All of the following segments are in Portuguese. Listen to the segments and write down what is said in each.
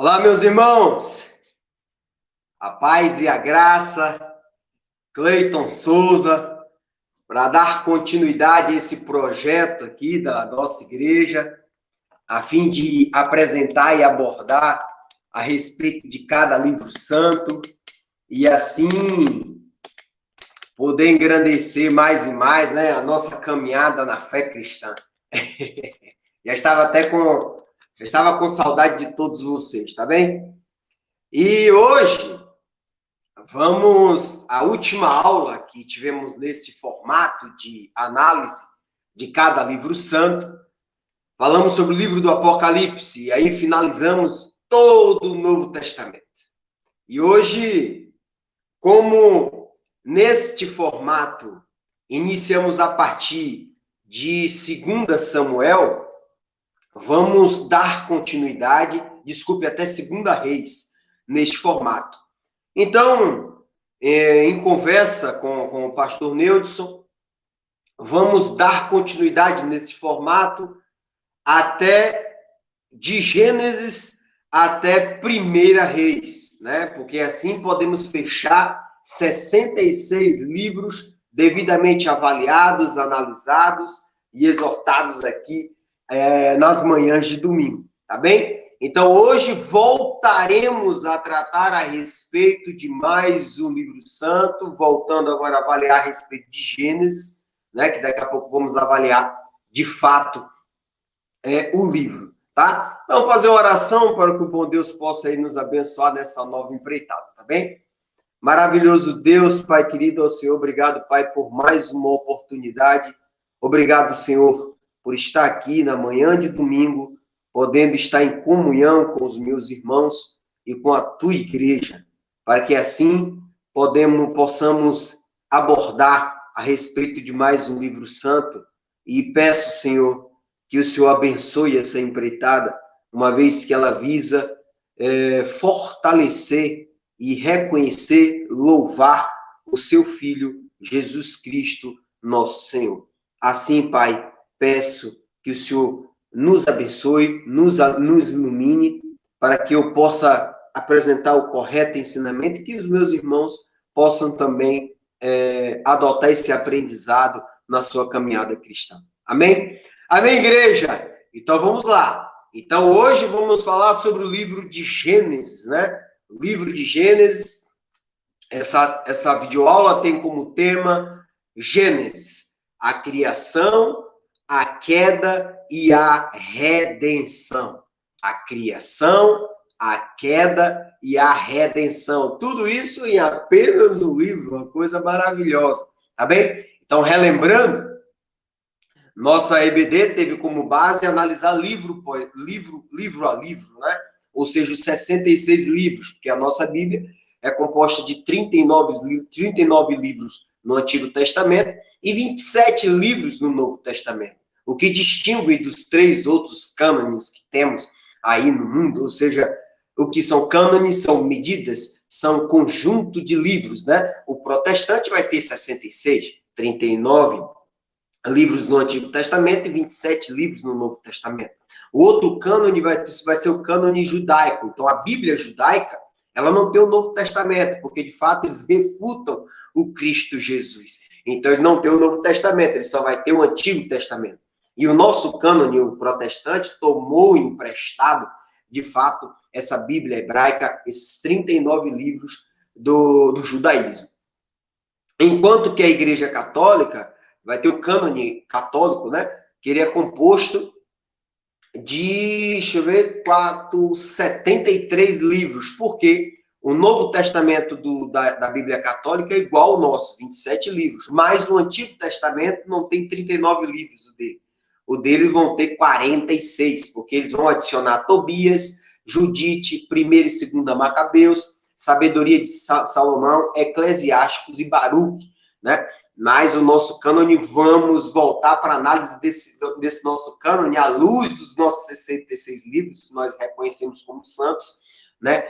Olá, meus irmãos, a paz e a graça, Cleiton Souza, para dar continuidade a esse projeto aqui da nossa igreja, a fim de apresentar e abordar a respeito de cada livro santo e assim poder engrandecer mais e mais, né, a nossa caminhada na fé cristã. Já estava com saudade de todos vocês, tá bem? E hoje a última aula que tivemos nesse formato de análise de cada livro santo, falamos sobre o livro do Apocalipse, e aí finalizamos todo o Novo Testamento. E hoje, como neste formato, iniciamos a partir de 2 Samuel, vamos dar continuidade, até 2 Reis, neste formato. Então, em conversa com o pastor Neudson, vamos dar continuidade nesse formato até de Gênesis até 1 Reis, né? Porque assim podemos fechar 66 livros devidamente avaliados, analisados e exortados aqui nas manhãs de domingo, tá bem? Então, hoje voltaremos a tratar a respeito de mais um livro santo, voltando agora a avaliar a respeito de Gênesis, né, que daqui a pouco vamos avaliar, de fato, o livro, tá? Vamos fazer uma oração para que o bom Deus possa aí nos abençoar nessa nova empreitada, tá bem? Maravilhoso Deus, Pai querido, ao Senhor, obrigado, Pai, por mais uma oportunidade. Obrigado, Senhor, por estar aqui na manhã de domingo, podendo estar em comunhão com os meus irmãos e com a tua igreja, para que assim possamos abordar a respeito de mais um livro santo. E peço, Senhor, que o Senhor abençoe essa empreitada, uma vez que ela visa fortalecer e reconhecer, louvar o seu Filho, Jesus Cristo, nosso Senhor. Assim, Pai, peço que o Senhor nos abençoe, nos ilumine, para que eu possa apresentar o correto ensinamento e que os meus irmãos possam também adotar esse aprendizado na sua caminhada cristã. Amém? Amém, igreja? Então, vamos lá. Então, hoje vamos falar sobre o livro de Gênesis, né? O livro de Gênesis, essa videoaula tem como tema Gênesis, a criação, a queda e a redenção. A criação, a queda e a redenção. Tudo isso em apenas um livro, uma coisa maravilhosa, tá bem? Então, relembrando, nossa EBD teve como base analisar livro a livro, né? Ou seja, os 66 livros, porque a nossa Bíblia é composta de 39 livros no Antigo Testamento e 27 livros no Novo Testamento. O que distingue dos 3 outros cânones que temos aí no mundo, ou seja, o que são cânones, são medidas, são conjunto de livros, né? O protestante vai ter 66, 39 livros no Antigo Testamento e 27 livros no Novo Testamento. O outro cânone vai ser o cânone judaico. Então, a Bíblia judaica, ela não tem o Novo Testamento, porque, de fato, eles refutam o Cristo Jesus. Então, ele não tem o Novo Testamento, ele só vai ter o Antigo Testamento. E o nosso cânone, o protestante, tomou emprestado, de fato, essa Bíblia hebraica, esses 39 livros do judaísmo. Enquanto que a Igreja Católica vai ter o cânone católico, né? Que ele é composto de, 73 livros. Por quê? O Novo Testamento da Bíblia Católica é igual ao nosso, 27 livros. Mas o Antigo Testamento não tem 39 livros, o dele. O deles vão ter 46, porque eles vão adicionar Tobias, Judite, 1ª e 2ª Macabeus, Sabedoria de Salomão, Eclesiásticos e Baruque, né? Mas o nosso cânone, vamos voltar para a análise desse nosso cânone, à luz dos nossos 66 livros, que nós reconhecemos como santos, né?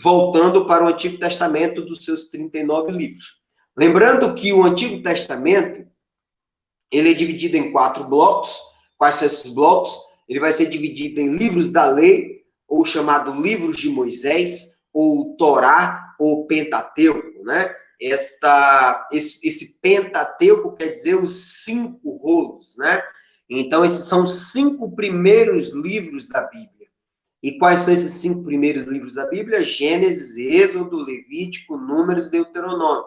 Voltando para o Antigo Testamento dos seus 39 livros. Lembrando que o Antigo Testamento, ele é dividido em 4 blocos. Quais são esses blocos? Ele vai ser dividido em livros da lei, ou chamado Livros de Moisés, ou Torá, ou Pentateuco, né? Esse Pentateuco quer dizer os 5 rolos, né? Então, esses são os 5 primeiros livros da Bíblia. E quais são esses 5 primeiros livros da Bíblia? Gênesis, Êxodo, Levítico, Números e Deuteronômio.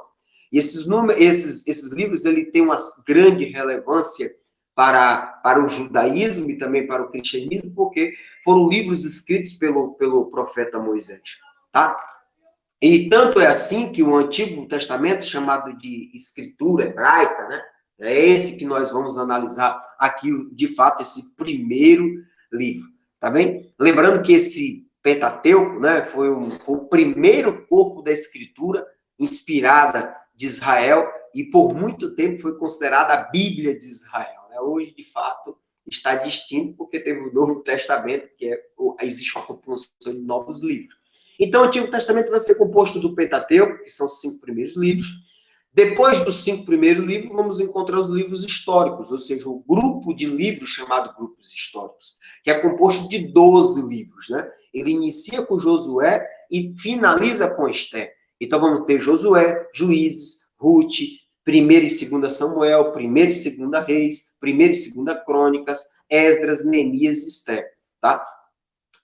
E esses livros ele têm uma grande relevância para o judaísmo e também para o cristianismo, porque foram livros escritos pelo profeta Moisés, tá? E tanto é assim que o Antigo Testamento, chamado de escritura hebraica, né? É esse que nós vamos analisar aqui, de fato, esse primeiro livro, tá bem? Lembrando que esse Pentateuco, né, foi o primeiro corpo da escritura inspirada de Israel e por muito tempo foi considerada a Bíblia de Israel, né? Hoje, de fato, está distinto porque teve o Novo Testamento, que existe uma composição de novos livros. Então, o Antigo Testamento vai ser composto do Pentateuco, que são os 5 primeiros livros. Depois dos 5 primeiros livros, vamos encontrar os livros históricos, ou seja, o grupo de livros chamado grupos históricos, que é composto de 12 livros, né? Ele inicia com Josué e finaliza com Esther. Então, vamos ter Josué, Juízes, Ruth, 1ª e 2ª Samuel, 1ª e 2ª Reis, 1ª e 2ª Crônicas, Esdras, Neemias e Esther, tá?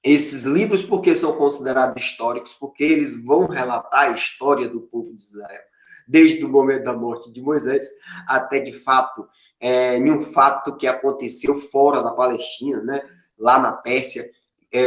Esses livros, por que são considerados históricos? Porque eles vão relatar a história do povo de Israel, desde o momento da morte de Moisés até, de fato, em um fato que aconteceu fora da Palestina, né? Lá na Pérsia,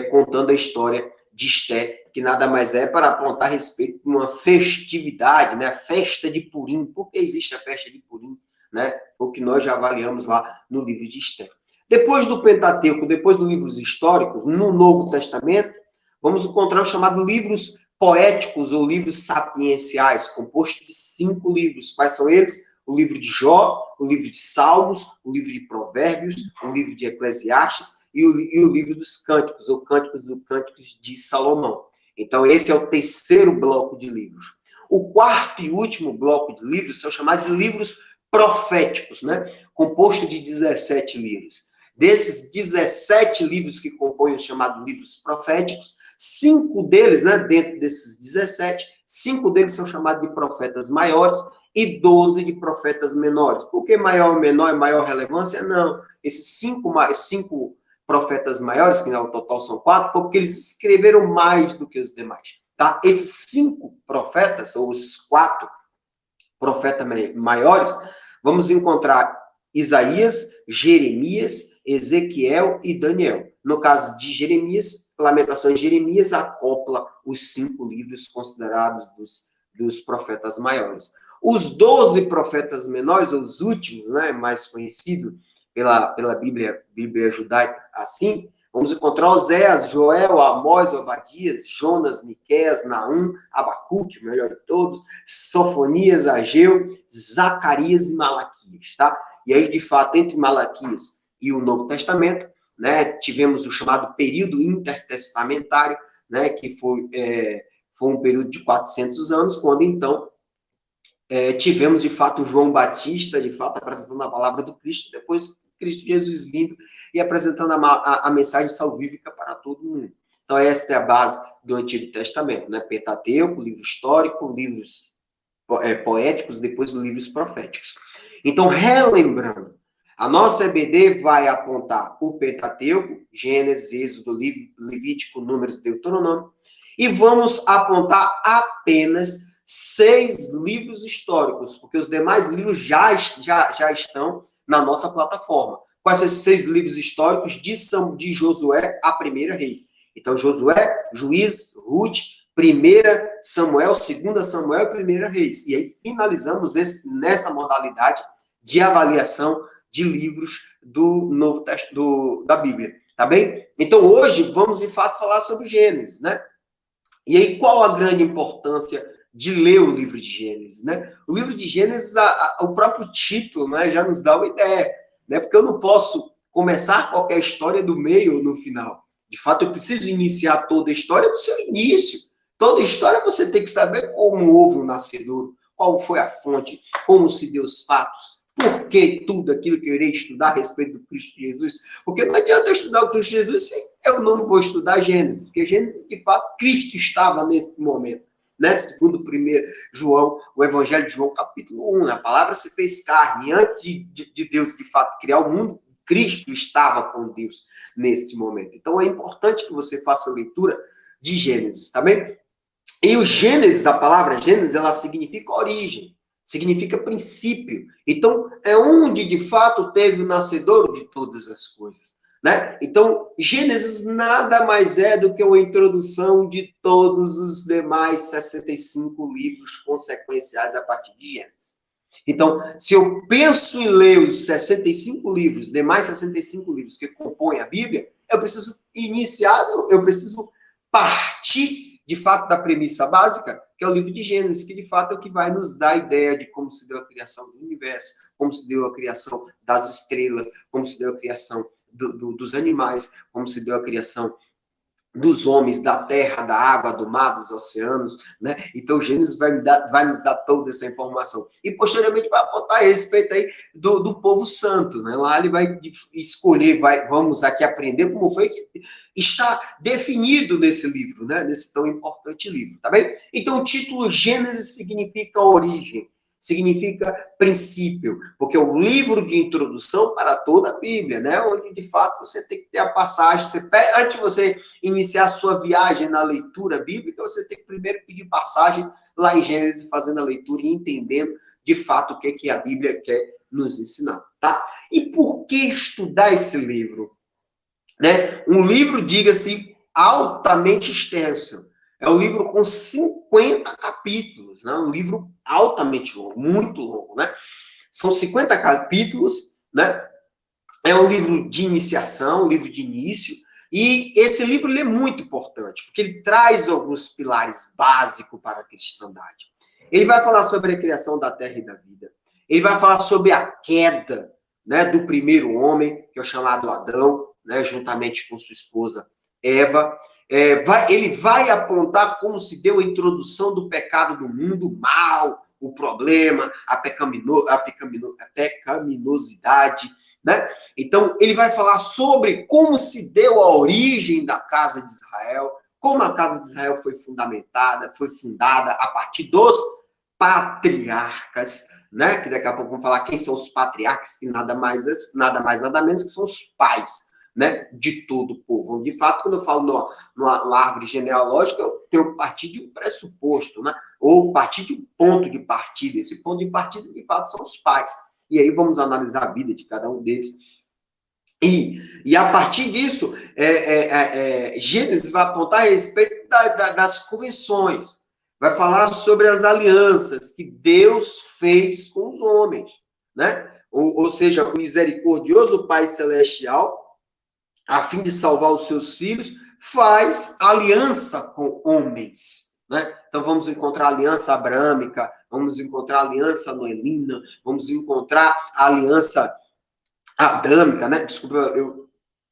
contando a história de Esther, que nada mais é para apontar a respeito de uma festividade, né? A festa de Purim. Por que existe a festa de Purim? Né? O que nós já avaliamos lá no livro de Esther. Depois do Pentateuco, depois dos livros históricos, no Novo Testamento, vamos encontrar os chamados livros poéticos ou livros sapienciais, compostos de 5 livros. Quais são eles? O livro de Jó, o livro de Salmos, o livro de Provérbios, o livro de Eclesiastes e o livro dos Cânticos, ou Cânticos de Salomão. Então, esse é o terceiro bloco de livros. O quarto e último bloco de livros são chamados de livros proféticos, né? Composto de 17 livros. Desses 17 livros que compõem os chamados livros proféticos, 5 deles, né, dentro desses 17, 5 deles são chamados de profetas maiores e 12 de profetas menores. Por que maior, menor e maior relevância? Não. Esses 5 profetas maiores, que no total são 4, foi porque eles escreveram mais do que os demais. Tá? Esses 5 profetas, ou os 4 profetas maiores, vamos encontrar Isaías, Jeremias, Ezequiel e Daniel. No caso de Jeremias, Lamentações de Jeremias acopla os 5 livros considerados dos profetas maiores. Os 12 profetas menores, ou os últimos, né, mais conhecidos pela Bíblia judaica, assim, vamos encontrar Oséias, Joel, Amós, Obadias, Jonas, Miqueias, Naum, Abacuque, o melhor de todos, Sofonias, Ageu, Zacarias e Malaquias, tá? E aí, de fato, entre Malaquias e o Novo Testamento, né, tivemos o chamado período intertestamentário, né, que foi um período de 400 anos, quando, então, tivemos, de fato, João Batista, de fato, apresentando a palavra do Cristo, depois Cristo Jesus vindo e apresentando a mensagem salvífica para todo mundo. Então, esta é a base do Antigo Testamento, né? Pentateuco, livro histórico, livros poéticos, depois livros proféticos. Então, relembrando, a nossa EBD vai apontar o Pentateuco, Gênesis, Êxodo, Levítico, Números, Deuteronômio, e vamos apontar apenas 6 livros históricos, porque os demais livros já estão na nossa plataforma. Quais são esses 6 livros históricos de Josué a 1ª Reis? Então, Josué, Juízes, Ruth, 1ª Samuel, 2ª Samuel e 1ª Reis. E aí finalizamos nessa modalidade de avaliação de livros do Novo Testamento, da Bíblia. Tá bem? Então, hoje, vamos, de fato, falar sobre Gênesis, né? E aí, qual a grande importância de ler o livro de Gênesis, né? O livro de Gênesis, o próprio título, né, já nos dá uma ideia, né? Porque eu não posso começar qualquer história do meio ou no final. De fato, eu preciso iniciar toda a história do seu início. Toda história você tem que saber como houve o nascedor, qual foi a fonte, como se deu os fatos, Por que tudo aquilo que eu irei estudar a respeito do Cristo Jesus? Porque não adianta eu estudar o Cristo Jesus se eu não vou estudar Gênesis, porque Gênesis, de fato, Cristo estava nesse momento. Né? Segundo 1 João, o Evangelho de João, capítulo 1, a palavra se fez carne. Antes de Deus, de fato, criar o mundo, Cristo estava com Deus nesse momento. Então, é importante que você faça a leitura de Gênesis, tá bem? E o Gênesis, a palavra Gênesis, ela significa origem, significa princípio. Então, é onde, de fato, teve o nascedor de todas as coisas. Né? Então, Gênesis nada mais é do que uma introdução de todos os demais 65 livros consequenciais a partir de Gênesis. Então, se eu penso em ler os 65 livros, demais 65 livros que compõem a Bíblia, eu preciso iniciar, eu preciso partir, de fato, da premissa básica, que é o livro de Gênesis, que, de fato, é o que vai nos dar a ideia de como se deu a criação do universo, como se deu a criação das estrelas, como se deu a criação dos animais, como se deu a criação dos homens, da terra, da água, do mar, dos oceanos, né? Então, Gênesis vai nos dar toda essa informação. E, posteriormente, vai apontar a respeito aí do povo santo, né? Lá ele vai escolher, vamos aqui aprender como foi que está definido nesse livro, né? Nesse tão importante livro, tá bem? Então, o título Gênesis significa origem, significa princípio, porque é um livro de introdução para toda a Bíblia, né? Onde, de fato, você tem que ter a passagem, antes de você iniciar a sua viagem na leitura bíblica, você tem que primeiro pedir passagem lá em Gênesis, fazendo a leitura e entendendo, de fato, o que é que a Bíblia quer nos ensinar, tá? E por que estudar esse livro? Né? Um livro, diga-se, altamente extenso. É um livro com 50 capítulos, né? Um livro altamente longo, muito longo, né? São 50 capítulos, né? É um livro de iniciação, um livro de início, e esse livro ele é muito importante, porque ele traz alguns pilares básicos para a cristandade. Ele vai falar sobre a criação da terra e da vida. Ele vai falar sobre a queda, né, do primeiro homem, que é o chamado Adão, né, juntamente com sua esposa Eva. Ele vai apontar como se deu a introdução do pecado do mundo, o mal, o problema, a pecaminosidade, né? Então, ele vai falar sobre como se deu a origem da casa de Israel, como a casa de Israel foi fundada a partir dos patriarcas, né? Que daqui a pouco vamos falar quem são os patriarcas, que nada mais, nada menos que são os pais, né, de todo o povo. De fato, quando eu falo numa árvore genealógica, eu tenho que partir de um pressuposto, né, ou partir de um ponto de partida. Esse ponto de partida, de fato, são os pais. E aí vamos analisar a vida de cada um deles. E a partir disso, Gênesis vai apontar a respeito das convenções, vai falar sobre as alianças que Deus fez com os homens, né? Ou seja, o misericordioso Pai Celestial, a fim de salvar os seus filhos, faz aliança com homens, né? Então, vamos encontrar a aliança abrâmica, vamos encontrar a aliança noelina, vamos encontrar a aliança adâmica, né? Desculpa, eu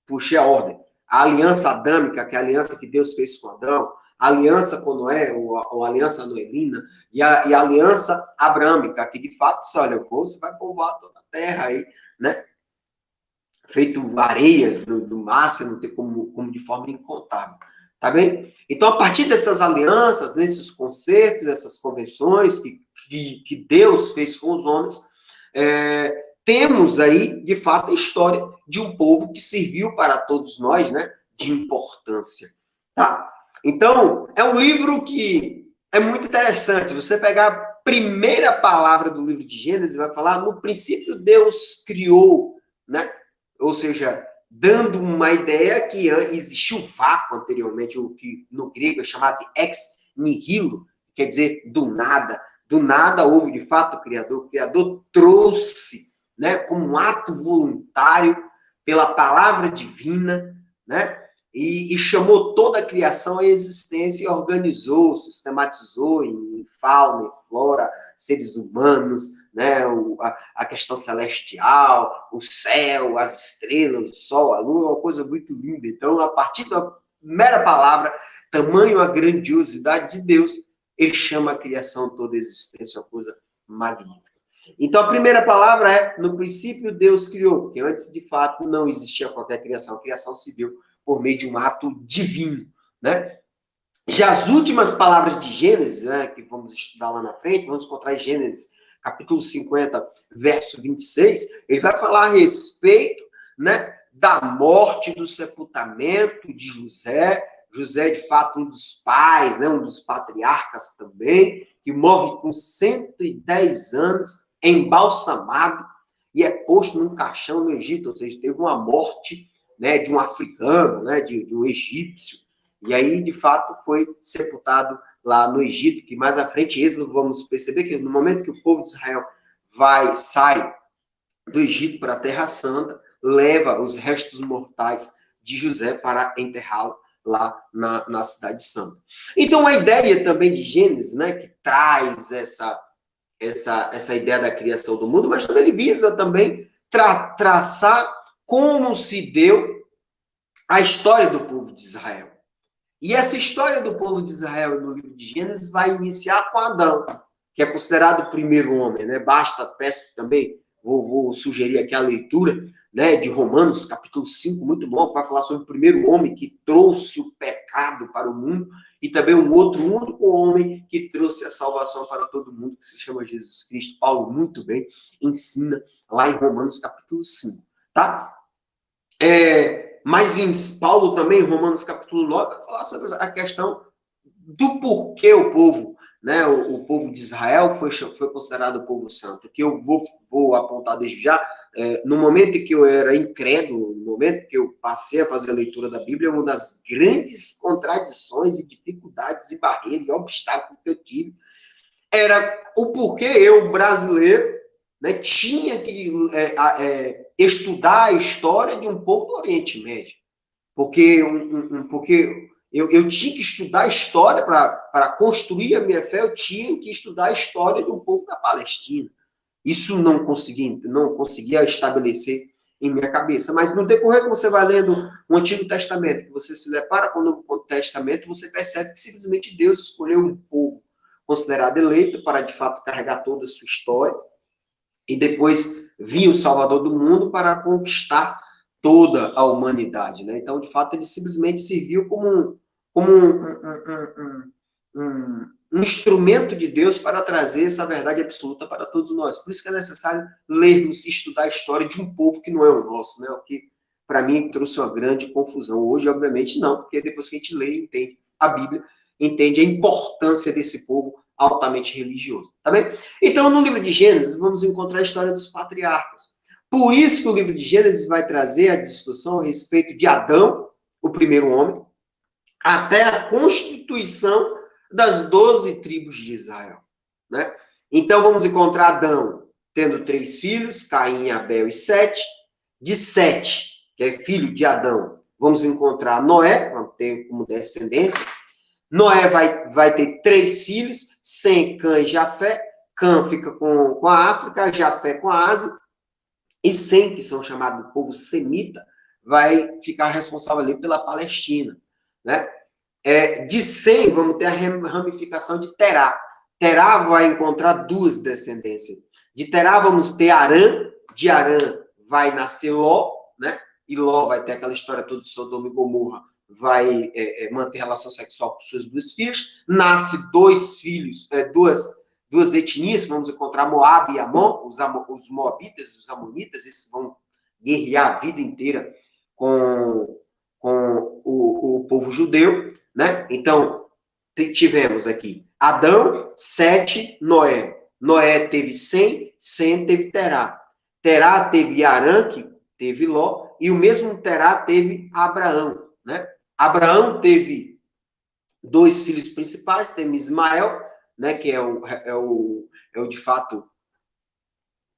puxei a ordem. A aliança adâmica, que é a aliança que Deus fez com Adão, a aliança com Noé, ou a aliança noelina, e a aliança abrâmica, que de fato, olha, você vai povoar toda a terra aí, né? Feito areias do mar, você não tem como de forma incontável, tá bem? Então, a partir dessas alianças, nesses concertos, dessas convenções que Deus fez com os homens, temos aí, de fato, a história de um povo que serviu para todos nós, né, de importância, tá? Então, é um livro que é muito interessante. Você pegar a primeira palavra do livro de Gênesis, vai falar, no princípio Deus criou, né? Ou seja, dando uma ideia que existiu vácuo anteriormente, o que no grego é chamado de ex nihilo, quer dizer, do nada. Do nada houve, de fato, o Criador. O Criador trouxe, né, como um ato voluntário, pela palavra divina, né, e chamou toda a criação à existência e organizou, sistematizou em fauna, em flora, seres humanos, né, a questão celestial, o céu, as estrelas, o sol, a lua, é uma coisa muito linda. Então, a partir da mera palavra, tamanho a grandiosidade de Deus, ele chama a criação toda a existência, uma coisa magnífica. Então, a primeira palavra é, no princípio Deus criou, porque antes, de fato, não existia qualquer criação. A criação se deu por meio de um ato divino, né? Já as últimas palavras de Gênesis, né, que vamos estudar lá na frente, vamos encontrar em Gênesis, capítulo 50, verso 26, ele vai falar a respeito, né, da morte, do sepultamento de José. José, de fato, um dos pais, né, um dos patriarcas também, que morre com 110 anos, embalsamado, e é posto num caixão no Egito, ou seja, teve uma morte, né, de um africano, né, de um egípcio, e aí, de fato, foi sepultado lá no Egito, que mais à frente, Êxodo, vamos perceber que no momento que o povo de Israel sai do Egito para a Terra Santa, leva os restos mortais de José para enterrá-lo lá na Cidade Santa. Então, a ideia também de Gênesis, né, que traz essa ideia da criação do mundo, mas também ele visa também traçar como se deu a história do povo de Israel. E essa história do povo de Israel no livro de Gênesis vai iniciar com Adão, que é considerado o primeiro homem, né? Peço também, vou sugerir aqui a leitura, né, de Romanos, capítulo 5, muito bom, que vai falar sobre o primeiro homem que trouxe o pecado para o mundo, e também um outro único homem que trouxe a salvação para todo mundo, que se chama Jesus Cristo. Paulo, muito bem, ensina lá em Romanos, capítulo 5, tá? Mas em Paulo também, em Romanos capítulo 9, vai falar sobre a questão do porquê o povo, né, o povo de Israel foi considerado o povo santo. Que eu vou apontar desde já, no momento em que eu era incrédulo, no momento que eu passei a fazer a leitura da Bíblia, uma das grandes contradições e dificuldades e barreiras e obstáculos que eu tive era o porquê eu, brasileiro, né, tinha que estudar a história de um povo do Oriente Médio. Porque eu tinha que estudar a história para construir a minha fé, eu tinha que estudar a história de um povo da Palestina. Isso não conseguia estabelecer em minha cabeça. Mas no decorrer que você vai lendo o Antigo Testamento, que você se depara com o Novo Testamento, você percebe que simplesmente Deus escolheu um povo considerado eleito para, de fato, carregar toda a sua história, e depois vinha o Salvador do mundo para conquistar toda a humanidade, né? Então, de fato, ele simplesmente serviu como um instrumento de Deus para trazer essa verdade absoluta para todos nós. Por isso que é necessário lermos e estudar a história de um povo que não é o nosso, né? O que, para mim, trouxe uma grande confusão. Hoje, obviamente, não, porque depois que a gente lê e entende a Bíblia, entende a importância desse povo altamente religioso, tá bem? Então, no livro de Gênesis, vamos encontrar a história dos patriarcas. Por isso que o livro de Gênesis vai trazer a discussão a respeito de Adão, o primeiro homem, até a constituição das 12 tribos de Israel, né? Então, vamos encontrar Adão tendo 3 filhos, Caim, Abel e Sete. De Sete, que é filho de Adão, vamos encontrar Noé, ter como descendência. Noé vai ter 3 filhos, Sem, Cã e Jafé. Cã fica com a África, Jafé com a Ásia, e Sem, que são chamados do povo semita, vai ficar responsável ali pela Palestina, né? De Sem, vamos ter a ramificação de Terá. Terá vai encontrar 2 descendências. De Terá vamos ter Arã, de Arã vai nascer Ló, né? E Ló vai ter aquela história toda de Sodoma e Gomorra, vai manter relação sexual com suas 2 filhas, nasce 2 filhos, duas etnias, vamos encontrar Moab e Amon, os moabitas e os amonitas, esses vão guerrear a vida inteira com o povo judeu, né? Então, tivemos aqui Adão, Sete, Noé. Noé teve Sem, Sem teve Terá. Terá teve Arã, que teve Ló, e o mesmo Terá teve Abraão, né? Abraão teve 2 filhos principais, teve Ismael, né, que é o de fato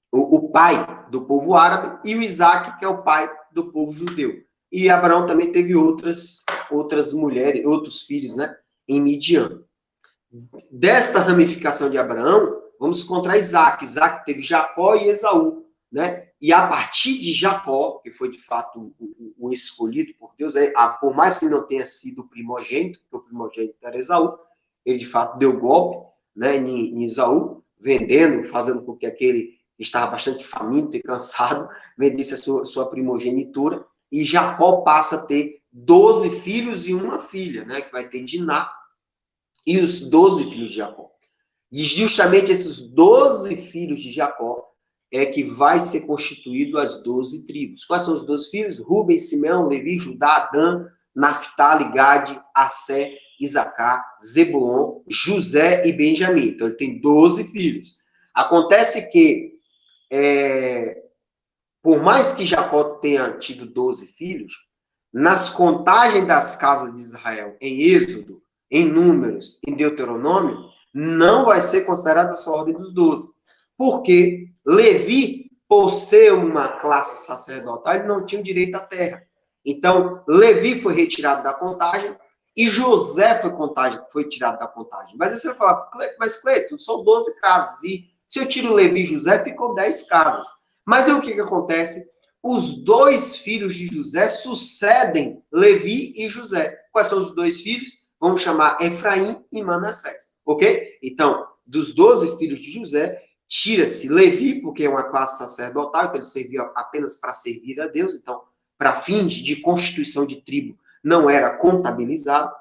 o pai do povo árabe, e o Isaac, que é o pai do povo judeu. E Abraão também teve outras mulheres, outros filhos, né, em Midian. Desta ramificação de Abraão, vamos encontrar Isaac. Isaac teve Jacó e Esaú, né? E a partir de Jacó, que foi de fato o escolhido por Deus, por mais que não tenha sido o primogênito, porque o primogênito era Esaú, ele de fato deu golpe, né, em Esaú, vendendo, fazendo com que aquele que estava bastante faminto e cansado vendesse a sua primogenitura, e Jacó passa a ter 12 filhos e uma filha, né, que vai ter Diná, e os 12 filhos de Jacó. E justamente esses 12 filhos de Jacó é que vai ser constituído as 12 tribos. Quais são os 12 filhos? Rubem, Simeão, Levi, Judá, Dan, Naftali, Gade, Assé, Isacar, Zebulon, José e Benjamim. Então, ele tem 12 filhos. Acontece que, por mais que Jacó tenha tido 12 filhos, nas contagens das casas de Israel, em Êxodo, em Números, em Deuteronômio, não vai ser considerada essa ordem dos 12. Porque Levi, por ser uma classe sacerdotal, ele não tinha direito à terra. Então, Levi foi retirado da contagem e José foi tirado da contagem. Mas aí você vai falar, mas Cleiton, são 12 casas. E se eu tiro Levi e José, ficou 10 casas. Mas aí o que acontece? Os 2 filhos de José sucedem Levi e José. Quais são os 2 filhos? Vamos chamar Efraim e Manassés. Ok? Então, dos 12 filhos de José, tira-se Levi, porque é uma classe sacerdotal, então ele servia apenas para servir a Deus, então, para fins de constituição de tribo, não era contabilizado,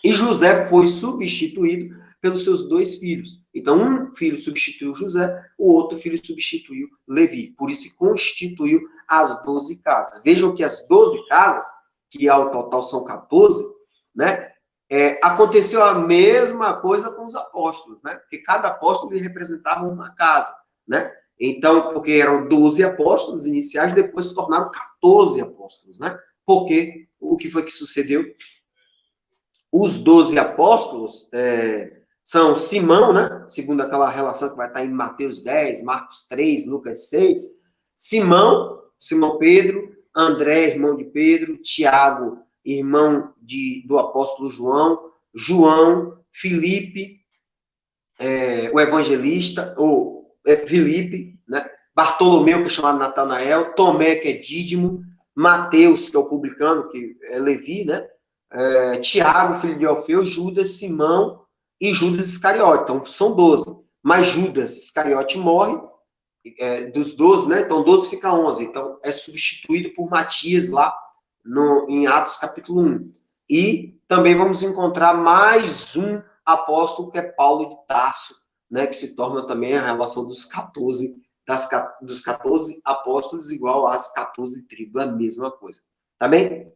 e José foi substituído pelos seus 2 filhos. Então, um filho substituiu José, o outro filho substituiu Levi. Por isso, constituiu as 12 casas. Vejam que as 12 casas, que ao total são 14, né? Aconteceu a mesma coisa com os apóstolos, né? Porque cada apóstolo representava uma casa, né? Então, porque eram 12 apóstolos iniciais, depois se tornaram 14 apóstolos, né? Porque o que foi que sucedeu? Os 12 apóstolos são Simão, né? Segundo aquela relação que vai estar em Mateus 10, Marcos 3, Lucas 6. Simão Pedro, André, irmão de Pedro, Tiago, irmão do apóstolo João, Filipe, o evangelista, Filipe, né? Bartolomeu, que é chamado Natanael, Tomé, que é Dídimo, Mateus, que é o publicano, que é Levi, né? Tiago, filho de Alfeu, Judas, Simão e Judas Iscariote. Então, são 12. Mas Judas Iscariote morre, dos 12, né? Então, 12 fica 11. Então, é substituído por Matias lá em Atos capítulo 1. E também vamos encontrar mais um apóstolo, que é Paulo de Tarso, né? Que se torna também a relação dos 14, dos 14 apóstolos igual às 14 tribos, a mesma coisa. Tá bem?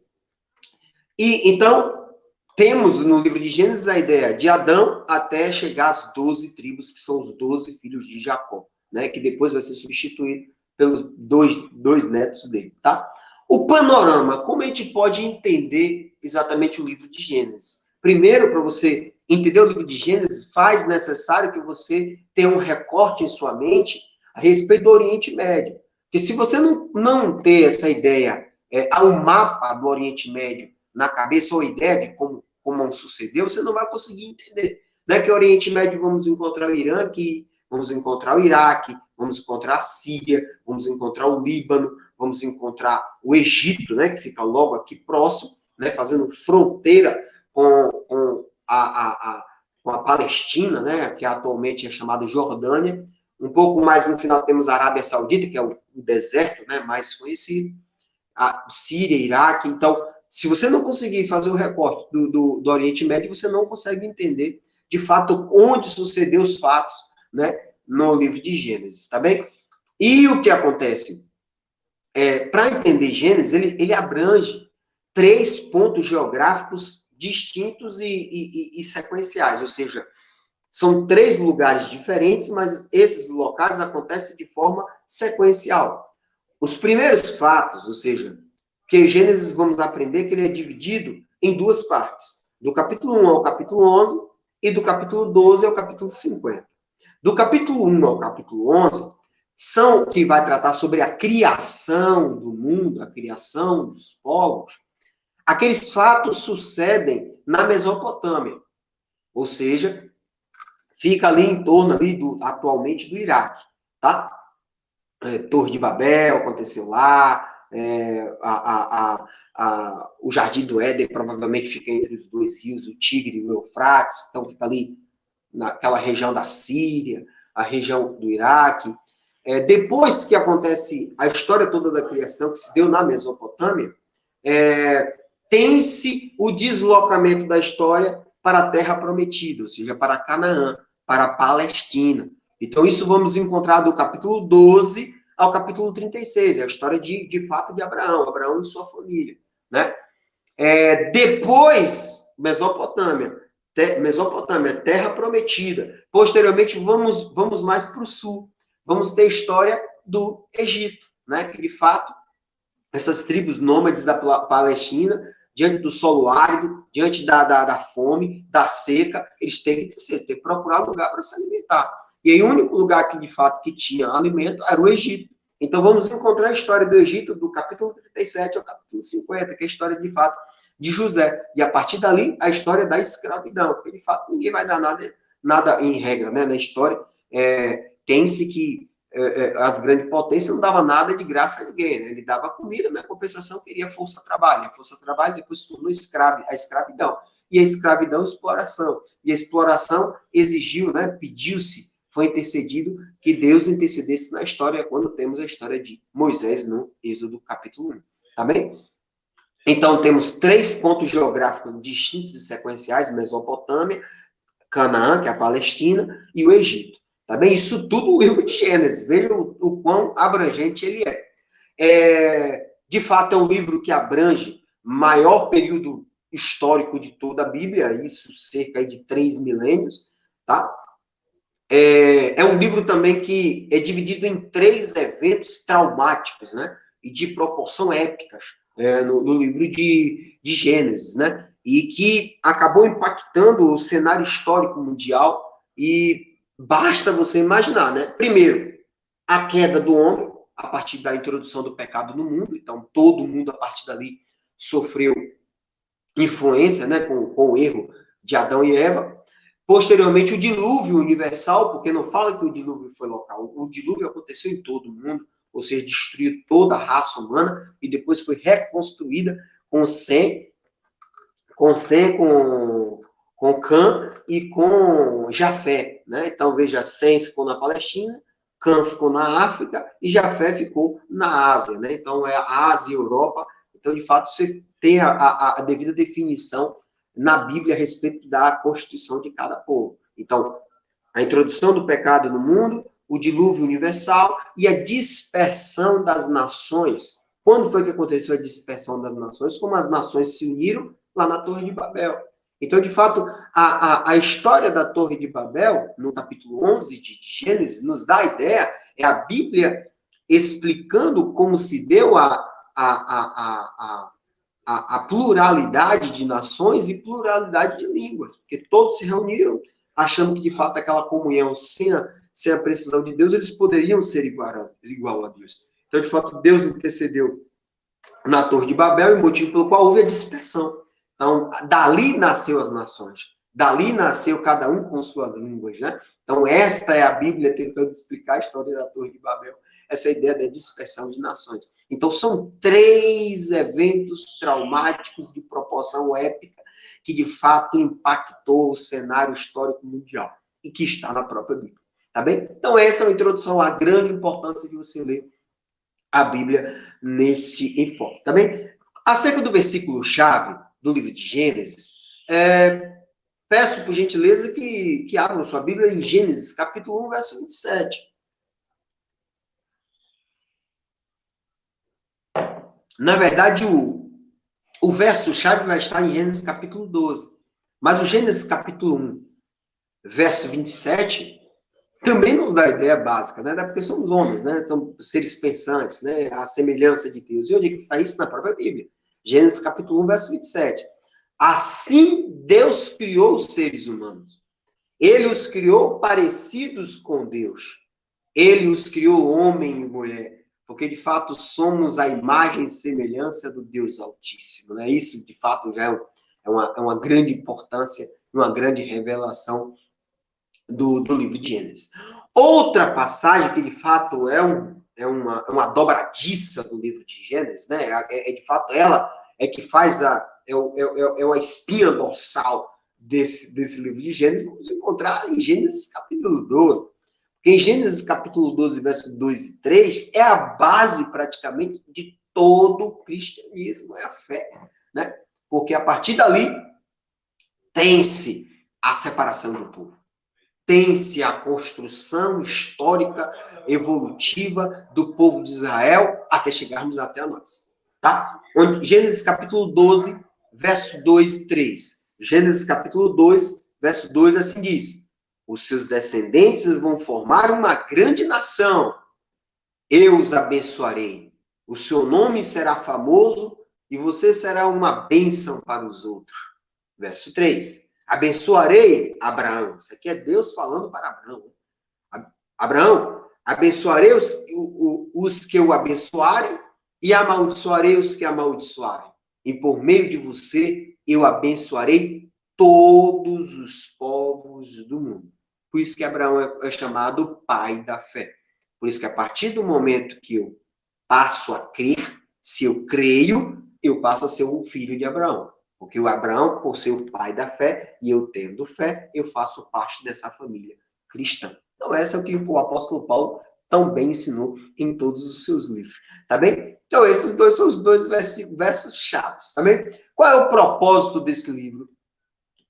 E, então, temos no livro de Gênesis a ideia de Adão até chegar às 12 tribos, que são os 12 filhos de Jacó, né? Que depois vai ser substituído pelos dois netos dele, tá? O panorama, como a gente pode entender exatamente o livro de Gênesis? Primeiro, para você entender o livro de Gênesis, faz necessário que você tenha um recorte em sua mente a respeito do Oriente Médio. Porque se você não ter essa ideia, um mapa do Oriente Médio na cabeça, ou a ideia de como sucedeu, você não vai conseguir entender. Não é que o Oriente Médio vamos encontrar o Irã aqui, vamos encontrar o Iraque, vamos encontrar a Síria, vamos encontrar o Líbano, vamos encontrar o Egito, né, que fica logo aqui próximo, né, fazendo fronteira com a Palestina, né, que atualmente é chamada Jordânia. Um pouco mais no final temos a Arábia Saudita, que é o deserto, né, mais conhecido, a Síria, Iraque. Então, se você não conseguir fazer o recorte do Oriente Médio, você não consegue entender, de fato, onde sucedeu os fatos, né, no livro de Gênesis, tá bem? E o que acontece? Para entender Gênesis, ele abrange 3 pontos geográficos distintos e sequenciais, ou seja, são 3 lugares diferentes, mas esses locais acontecem de forma sequencial. Os primeiros fatos, ou seja, que Gênesis vamos aprender que ele é dividido em 2 partes, do capítulo 1 ao capítulo 11 e do capítulo 12 ao capítulo 50. Do capítulo 1 ao capítulo 11, que vai tratar sobre a criação do mundo, a criação dos povos. Aqueles fatos sucedem na Mesopotâmia, ou seja, fica ali em torno atualmente do Iraque, tá? Torre de Babel aconteceu lá, o Jardim do Éden provavelmente fica entre os 2 rios, o Tigre e o Eufrates, então fica ali naquela região da Síria. a região do Iraque. Depois que acontece a história toda da criação, que se deu na Mesopotâmia, tem-se o deslocamento da história para a Terra Prometida, ou seja, para Canaã, para a Palestina. Então, isso vamos encontrar do capítulo 12 ao capítulo 36, é a história de fato de Abraão e sua família, né? Depois, Mesopotâmia, Terra Prometida. Posteriormente, vamos mais para o sul. Vamos ter a história do Egito, né? Que, de fato, essas tribos nômades da Palestina, diante do solo árido, diante da fome, da seca, eles têm que crescer, têm que procurar lugar para se alimentar. E aí, o único lugar que, de fato, que tinha alimento era o Egito. Então, vamos encontrar a história do Egito do capítulo 37 ao capítulo 50, que é a história, de fato, de José. E, a partir dali, a história da escravidão. Porque, de fato, ninguém vai dar nada em regra, né? Na história, tem-se que as grandes potências não davam nada de graça a ninguém, né? Ele dava comida, mas a compensação queria força-trabalho. A força-trabalho depois se tornou a escravidão. E a escravidão, exploração. E a exploração exigiu, né? Pediu-se, foi intercedido que Deus intercedesse na história, quando temos a história de Moisés no Êxodo capítulo 1. Tá bem? Então, temos 3 pontos geográficos distintos e sequenciais: Mesopotâmia, Canaã, que é a Palestina, e o Egito. Tá bem? Isso tudo no livro de Gênesis. Veja o quão abrangente ele é. De fato, é um livro que abrange maior período histórico de toda a Bíblia, isso cerca de 3 milênios, tá? É um livro também que é dividido em 3 eventos traumáticos, né? E de proporção épicas, no livro de Gênesis, né? E que acabou impactando o cenário histórico mundial, e basta você imaginar, né? Primeiro, a queda do homem, a partir da introdução do pecado no mundo. Então, todo mundo, a partir dali, sofreu influência, né? Com o erro de Adão e Eva. Posteriormente, o dilúvio universal, porque não fala que o dilúvio foi local. O dilúvio aconteceu em todo o mundo, ou seja, destruiu toda a raça humana, e depois foi reconstruída com Cã e com Jafé, né? Então, veja, Sem ficou na Palestina, Cã ficou na África e Jafé ficou na Ásia, né? Então, é a Ásia e a Europa. Então, de fato, você tem a devida definição na Bíblia a respeito da constituição de cada povo. Então, a introdução do pecado no mundo, o dilúvio universal e a dispersão das nações. Quando foi que aconteceu a dispersão das nações? Como as nações se uniram lá na Torre de Babel. Então, de fato, a história da Torre de Babel, no capítulo 11 de Gênesis, nos dá a ideia, é a Bíblia explicando como se deu a pluralidade de nações e pluralidade de línguas, porque todos se reuniram achando que, de fato, aquela comunhão sem a precisão de Deus, eles poderiam ser igual a Deus. Então, de fato, Deus intercedeu na Torre de Babel, e motivo pelo qual houve a dispersão. Então, dali nasceu as nações. Dali nasceu cada um com suas línguas, né? Então, esta é a Bíblia tentando explicar a história da Torre de Babel, essa ideia da dispersão de nações. Então, são 3 eventos traumáticos de proporção épica que, de fato, impactou o cenário histórico mundial e que está na própria Bíblia. Tá bem? Então, essa é uma introdução à grande importância de você ler a Bíblia nesse enfoque. Tá bem? Acerca do versículo-chave do livro de Gênesis, peço, por gentileza, que abram sua Bíblia em Gênesis, capítulo 1, verso 27. Na verdade, o verso-chave vai estar em Gênesis, capítulo 12. Mas o Gênesis, capítulo 1, verso 27, também nos dá a ideia básica, né? Porque somos homens, né? Somos seres pensantes, né? A semelhança de Deus. E onde é que está isso? Na própria Bíblia. Gênesis, capítulo 1, verso 27. Assim Deus criou os seres humanos. Ele os criou parecidos com Deus. Ele os criou homem e mulher. Porque, de fato, somos a imagem e semelhança do Deus Altíssimo. Né? Isso, de fato, já é uma grande importância, uma grande revelação do livro de Gênesis. Outra passagem que, de fato, é uma dobradiça do livro de Gênesis, né? De fato, ela é que faz a espinha dorsal desse livro de Gênesis. Vamos encontrar em Gênesis capítulo 12. Porque em Gênesis capítulo 12, versos 2 e 3, é a base praticamente de todo o cristianismo, é a fé, né? Porque a partir dali tem-se a separação do povo. Tem-se a construção histórica, evolutiva do povo de Israel até chegarmos até nós. Tá? Gênesis capítulo 12, verso 2 e 3. Gênesis capítulo 2, verso 2, assim diz: os seus descendentes vão formar uma grande nação. Eu os abençoarei. O seu nome será famoso e você será uma bênção para os outros. Verso 3. Abençoarei Abraão. Isso aqui é Deus falando para Abraão. Abraão, abençoarei os que o abençoarem e amaldiçoarei os que amaldiçoarem. E por meio de você, eu abençoarei todos os povos do mundo. Por isso que Abraão é chamado pai da fé. Por isso que a partir do momento que eu passo a crer, se eu creio, eu passo a ser um filho de Abraão. Porque o Abraão, por ser o pai da fé, e eu tendo fé, eu faço parte dessa família cristã. Então, essa é o que o apóstolo Paulo também ensinou em todos os seus livros. Tá bem? Então, esses dois são os dois versos chaves. Tá bem? Qual é o propósito desse livro?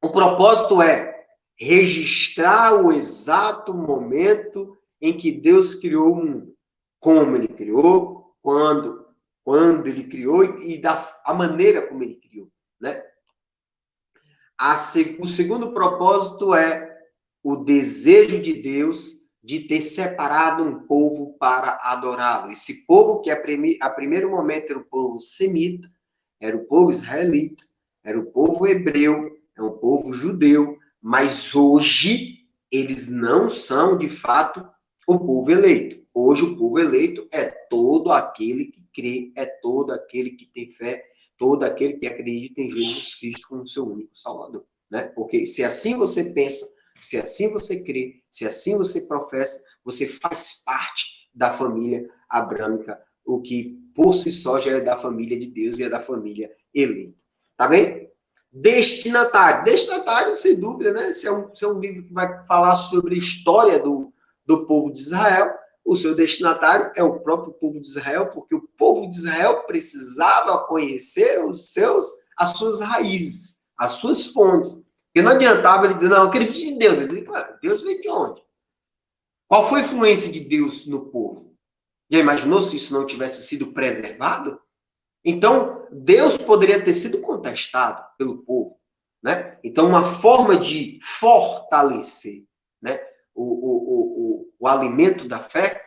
O propósito é registrar o exato momento em que Deus criou o mundo. Como ele criou, quando ele criou e a maneira como ele criou. Né? O segundo propósito é o desejo de Deus de ter separado um povo para adorá-lo. Esse povo que a primeiro momento era o povo semita, era o povo israelita, era o povo hebreu, é um povo judeu, mas hoje eles não são, de fato, o povo eleito. Hoje o povo eleito é todo aquele que crê, é todo aquele que tem fé, todo aquele que acredita em Jesus Cristo como seu único Salvador. Né? Porque se assim você pensa, se assim você crê, se assim você professa, você faz parte da família abrâmica, o que por si só já é da família de Deus e é da família eleita. Tá bem? Destinatário. Destinatário, sem dúvida, né? Se é um livro que vai falar sobre a história do povo de Israel, o seu destinatário é o próprio povo de Israel, porque o povo de Israel precisava conhecer as suas raízes, as suas fontes. Porque não adiantava ele dizer, não, eu acredito em Deus. Ele dizia, Deus veio de onde? Qual foi a influência de Deus no povo? Já imaginou se isso não tivesse sido preservado? Então, Deus poderia ter sido contestado pelo povo. Né? Então, uma forma de fortalecer, né, o alimento da fé,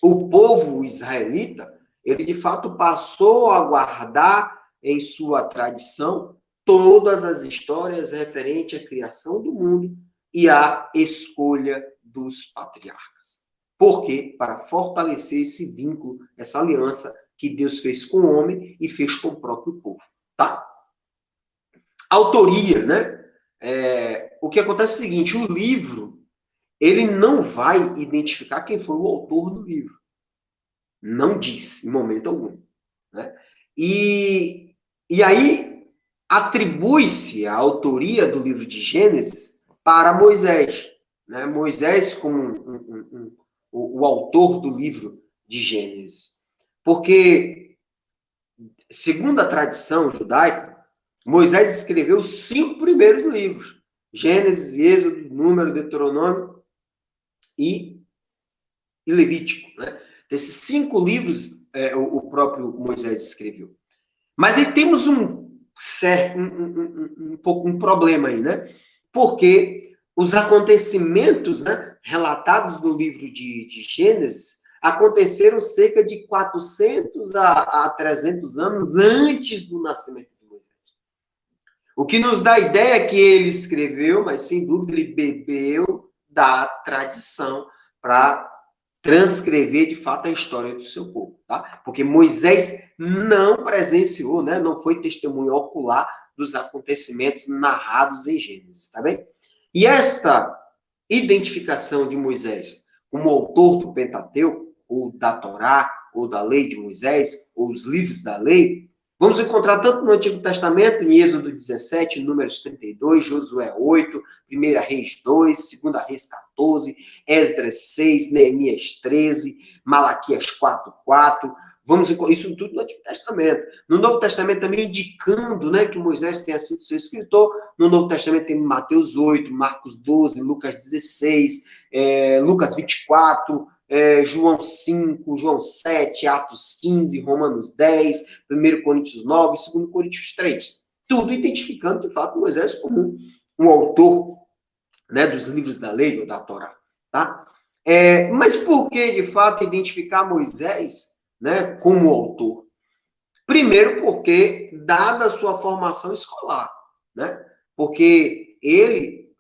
o povo israelita, ele de fato passou a guardar em sua tradição todas as histórias referentes à criação do mundo e à escolha dos patriarcas. Por quê? Para fortalecer esse vínculo, essa aliança que Deus fez com o homem e fez com o próprio povo. Tá? Autoria, né? O que acontece é o seguinte, o livro, ele não vai identificar quem foi o autor do livro. Não diz, em momento algum. Né? E aí, atribui-se a autoria do livro de Gênesis para Moisés. Né? Moisés como o autor do livro de Gênesis. Porque, segundo a tradição judaica, Moisés escreveu os 5 primeiros livros. Gênesis, Êxodo, Número, Deuteronômio e Levítico. Né? Esses 5 livros o próprio Moisés escreveu. Mas aí temos um problema aí, né? Porque os acontecimentos, né, relatados no livro de Gênesis aconteceram cerca de 400 a 300 anos antes do nascimento de Moisés. O que nos dá a ideia que ele escreveu, mas sem dúvida ele bebeu da tradição para transcrever de fato a história do seu povo, tá? Porque Moisés não presenciou, né, não foi testemunho ocular dos acontecimentos narrados em Gênesis, tá bem? E esta identificação de Moisés como autor do Pentateuco, ou da Torá, ou da lei de Moisés, ou os livros da lei, Vamos encontrar tanto no Antigo Testamento, em Êxodo 17, Números 32, Josué 8, 1 Reis 2, 2 Reis 14, Esdras 6, Neemias 13, Malaquias 4, 4. Vamos isso tudo no Antigo Testamento. No Novo Testamento também indicando, né, que Moisés tenha sido seu escritor. No Novo Testamento tem Mateus 8, Marcos 12, Lucas 16, Lucas 24, João 5, João 7, Atos 15, Romanos 10, 1 Coríntios 9, 2 Coríntios 3. Tudo identificando, de fato, Moisés como um autor, né, dos livros da lei ou da Torá. Tá? Mas por que, de fato, identificar Moisés, né, como autor? Primeiro porque, dada a sua formação escolar, né? Porque ele,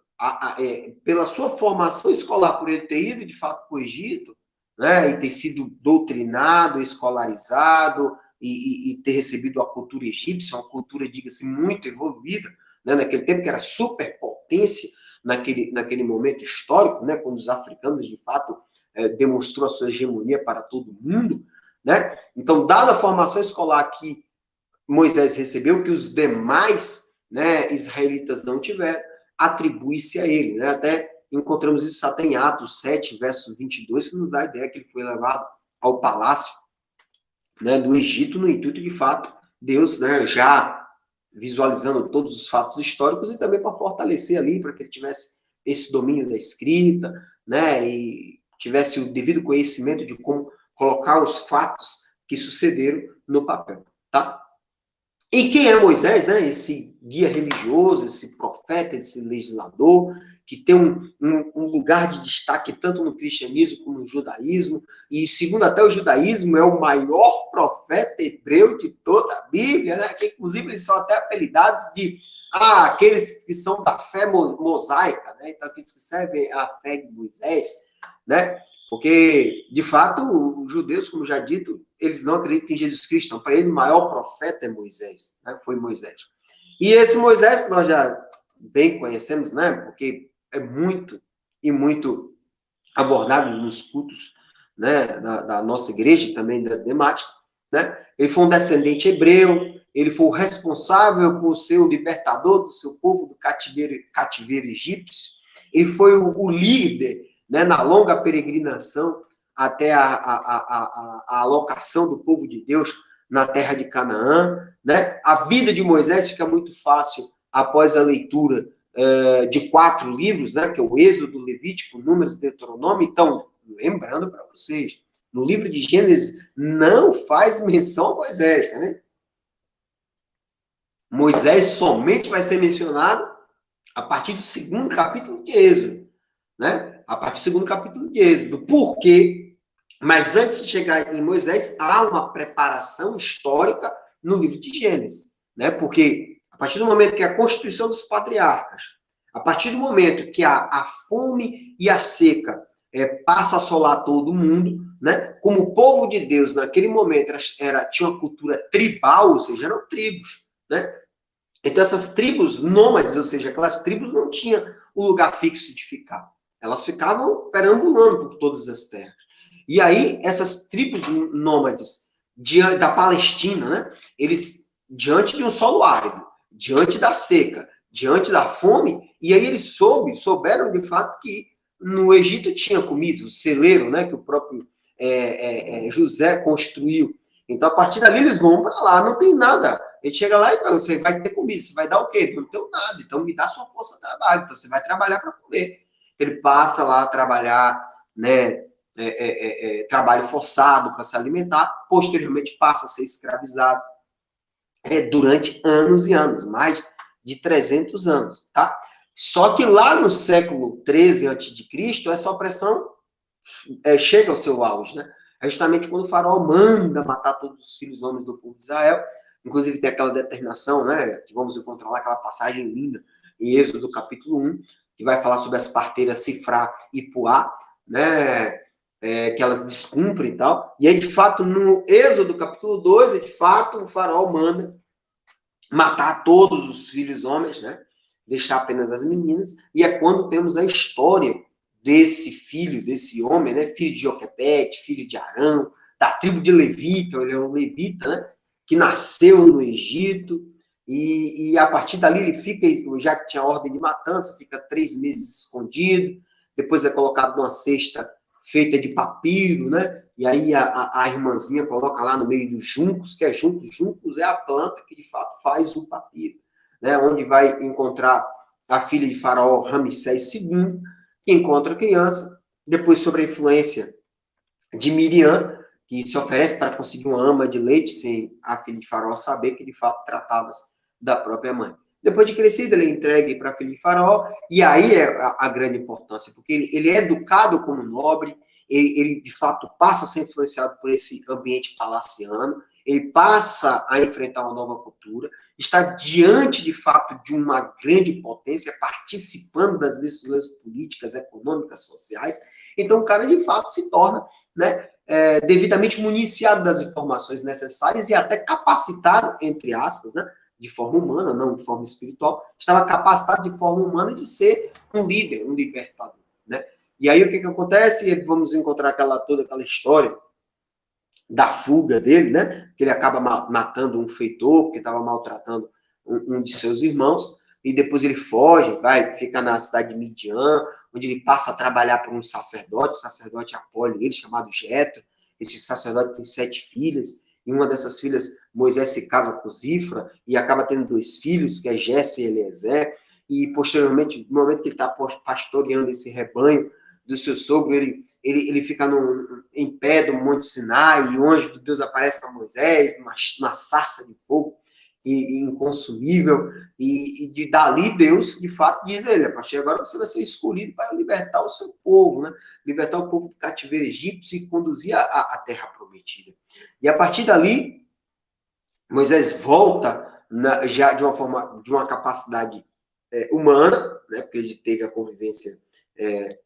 pela sua formação escolar, por ele ter ido, de fato, para o Egito, né, e ter sido doutrinado, escolarizado, e ter recebido a cultura egípcia, uma cultura, diga-se, muito evoluída, né, naquele tempo que era superpotência, naquele momento histórico, né, quando os africanos, de fato, demonstrou a sua hegemonia para todo mundo, né? Então, dada a formação escolar que Moisés recebeu, que os demais, né, israelitas não tiveram, atribui-se a ele. Né? Até encontramos isso até em Atos 7, verso 22, que nos dá a ideia que ele foi levado ao palácio, né, do Egito, no intuito, de fato, Deus, né, já visualizando todos os fatos históricos e também para fortalecer ali, para que ele tivesse esse domínio da escrita, né, e tivesse o devido conhecimento de como colocar os fatos que sucederam no papel, tá? E quem é Moisés, né? Esse guia religioso, esse profeta, esse legislador, que tem um lugar de destaque tanto no cristianismo como no judaísmo, e segundo até o judaísmo, é o maior profeta hebreu de toda a Bíblia, né? Que inclusive eles são até apelidados de aqueles que são da fé mosaica, né? Então, aqueles que servem a fé de Moisés, né? Porque, de fato, os judeus, como já dito, eles não acreditam em Jesus Cristo. Então, para ele, o maior profeta é Moisés, né? Foi Moisés. E esse Moisés, que nós já bem conhecemos, né? Porque é muito e muito abordado nos cultos, né? Da nossa igreja e também das demais, né? Ele foi um descendente hebreu, ele foi o responsável por ser o libertador do seu povo do cativeiro egípcio, ele foi o líder, né, na longa peregrinação até a alocação do povo de Deus na terra de Canaã, né? A vida de Moisés fica muito fácil após a leitura de 4 livros, né, que é o Êxodo, Levítico, Números, Deuteronômio. Então, lembrando para vocês, no livro de Gênesis não faz menção a Moisés, tá vendo? Moisés somente vai ser mencionado a partir do 2º capítulo de Êxodo, né? A partir do 2º capítulo de Êxodo. Por quê? Mas antes de chegar em Moisés, há uma preparação histórica no livro de Gênesis, né? Porque a partir do momento que a constituição dos patriarcas, a partir do momento que a fome e a seca passa a assolar todo mundo, né? Como o povo de Deus naquele momento tinha uma cultura tribal, ou seja, eram tribos, né? Então essas tribos nômades, ou seja, aquelas tribos não tinham um lugar fixo de ficar. Elas ficavam perambulando por todas as terras. E aí, essas tribos nômades da Palestina, né, eles, diante de um solo árido, diante da seca, diante da fome, e aí eles souberam de fato que no Egito tinha comida, o celeiro, né, que o próprio José construiu. Então, a partir dali, eles vão para lá, não tem nada. Ele chega lá e fala, você vai ter comida, você vai dar o quê? Não tenho nada, então me dá sua força de trabalho, então você vai trabalhar para comer. Ele passa lá a trabalhar, né, trabalho forçado para se alimentar, posteriormente passa a ser escravizado durante anos e anos, mais de 300 anos, tá? Só que lá no século 13 a.C., essa opressão chega ao seu auge, né? É justamente quando o faraó manda matar todos os filhos homens do povo de Israel, inclusive tem aquela determinação, né, que vamos encontrar lá, aquela passagem linda em Êxodo capítulo 1, que vai falar sobre as parteiras Sifrá e Puá, né, que elas descumprem e tal. E aí, de fato, no Êxodo capítulo 2, de fato, o faraó manda matar todos os filhos homens, né, deixar apenas as meninas, e é quando temos a história desse filho, desse homem, né, filho de Joquebede, filho de Arão, da tribo de Levita, ele é um levita, né, que nasceu no Egito, e a partir dali ele fica, já que tinha ordem de matança, fica 3 meses escondido, depois é colocado numa cesta feita de papiro, né? E aí a irmãzinha coloca lá no meio dos juncos, que é juncos. Juncos é a planta que, de fato, faz o papiro, né? Onde vai encontrar a filha de Faraó, Ramsés II, que encontra a criança, depois sobre a influência de Miriam, que se oferece para conseguir uma ama de leite, sem a filha de Faraó saber que, de fato, tratava-se da própria mãe. Depois de crescido, ele é entregue para a filha de Faraó, e aí é a grande importância, porque ele é educado como nobre, ele, de fato, passa a ser influenciado por esse ambiente palaciano, ele passa a enfrentar uma nova cultura, está diante, de fato, de uma grande potência, participando das decisões políticas, econômicas, sociais. Então, o cara, de fato, se torna, né, devidamente municiado das informações necessárias e até capacitado, entre aspas, né, de forma humana, não de forma espiritual, estava capacitado de forma humana de ser um líder, um libertador, né? E aí o que acontece? Vamos encontrar toda aquela história da fuga dele, né? Que ele acaba matando um feitor, porque estava maltratando um de seus irmãos, e depois ele foge, fica na cidade de Midian, onde ele passa a trabalhar por um sacerdote, o sacerdote acolhe ele, chamado Jetro. Esse sacerdote tem 7 filhas, e uma dessas filhas, Moisés se casa com Zifra, e acaba tendo 2 filhos, que é Jesse e Eliezer, e posteriormente, no momento que ele está pastoreando esse rebanho do seu sogro, ele fica em pé do Monte Sinai, e o anjo de Deus aparece para Moisés, numa sarça de fogo e inconsumível, e de dali Deus, de fato, diz a ele, a partir de agora você vai ser escolhido para libertar o seu povo, né? Libertar o povo do cativeiro egípcio e conduzir a terra prometida. E a partir dali, Moisés volta já de uma capacidade humana, né? Porque ele teve a convivência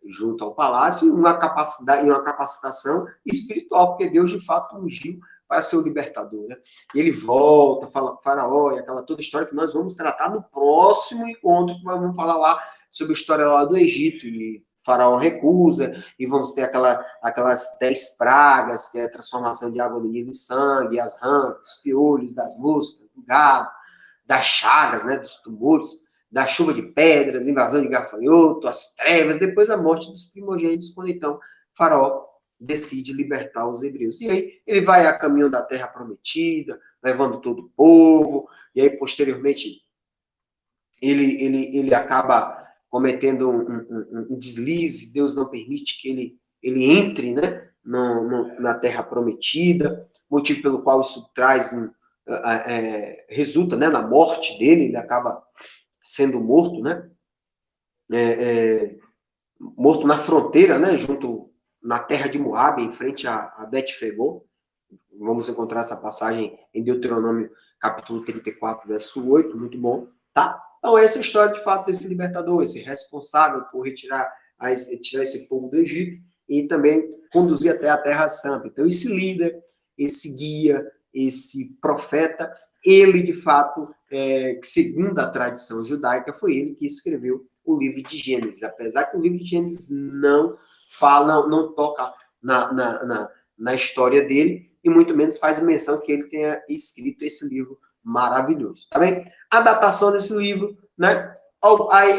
junto ao palácio, e uma capacitação espiritual, porque Deus, de fato, ungiu para ser o libertador, né? E ele volta, fala para Faraó, e aquela toda história que nós vamos tratar no próximo encontro, que nós vamos falar lá sobre a história lá do Egito, e Faraó recusa, e vamos ter aquelas 10 pragas, que é a transformação de água do Nilo em sangue, as rãs, os piolhos das moscas, do gado, das chagas, né, dos tumores, da chuva de pedras, invasão de gafanhoto, as trevas, depois a morte dos primogênitos, quando então Faraó decide libertar os hebreus. E aí ele vai a caminho da terra prometida, levando todo o povo, e aí posteriormente ele acaba cometendo um deslize, Deus não permite que ele entre, né, na terra prometida, motivo pelo qual isso resulta, né, na morte dele, ele acaba sendo morto, né? Morto na fronteira, né? Junto na terra de Moabe, em frente a Bet-Fegor. Vamos encontrar essa passagem em Deuteronômio, capítulo 34, verso 8, muito bom, tá? Então, essa é a história, de fato, desse libertador, esse responsável por tirar esse povo do Egito e também conduzir até a Terra Santa. Então, esse líder, esse guia, esse profeta, ele, de fato, segundo a tradição judaica, foi ele que escreveu o livro de Gênesis, apesar que o livro de Gênesis não fala, não toca na história dele, e muito menos faz menção que ele tenha escrito esse livro maravilhoso, tá bem? A datação desse livro, né,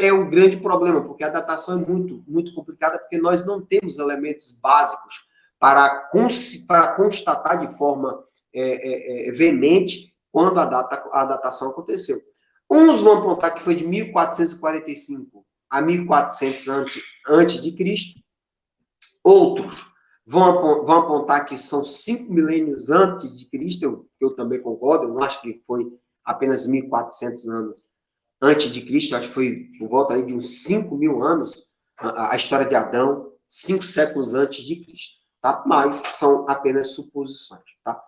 é um grande problema, porque a datação é muito, muito complicada, porque nós não temos elementos básicos para constatar de forma veemente quando a datação aconteceu. Uns vão apontar que foi de 1445 a 1400 antes de Cristo, outros vão apontar que são 5 milênios antes de Cristo, eu também concordo, eu não acho que foi apenas 1400 anos antes de Cristo, acho que foi por volta aí de uns 5.000 anos, a história de Adão, 5 séculos antes de Cristo, tá? Mas são apenas suposições, tá?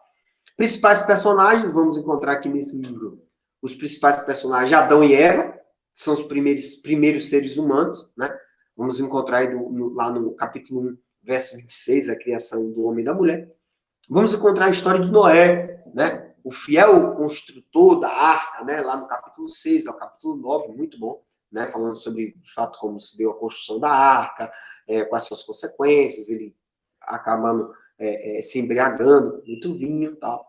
Principais personagens, vamos encontrar aqui nesse livro, os principais personagens, Adão e Eva, são os primeiros seres humanos, né? Vamos encontrar aí lá no capítulo 1, verso 26, a criação do homem e da mulher. Vamos encontrar a história de Noé, né? O fiel construtor da arca, né? Lá no capítulo 6 ao capítulo 9, muito bom, né? Falando sobre, de fato, como se deu a construção da arca, quais são as consequências, ele acabando se embriagando, muito vinho e tal.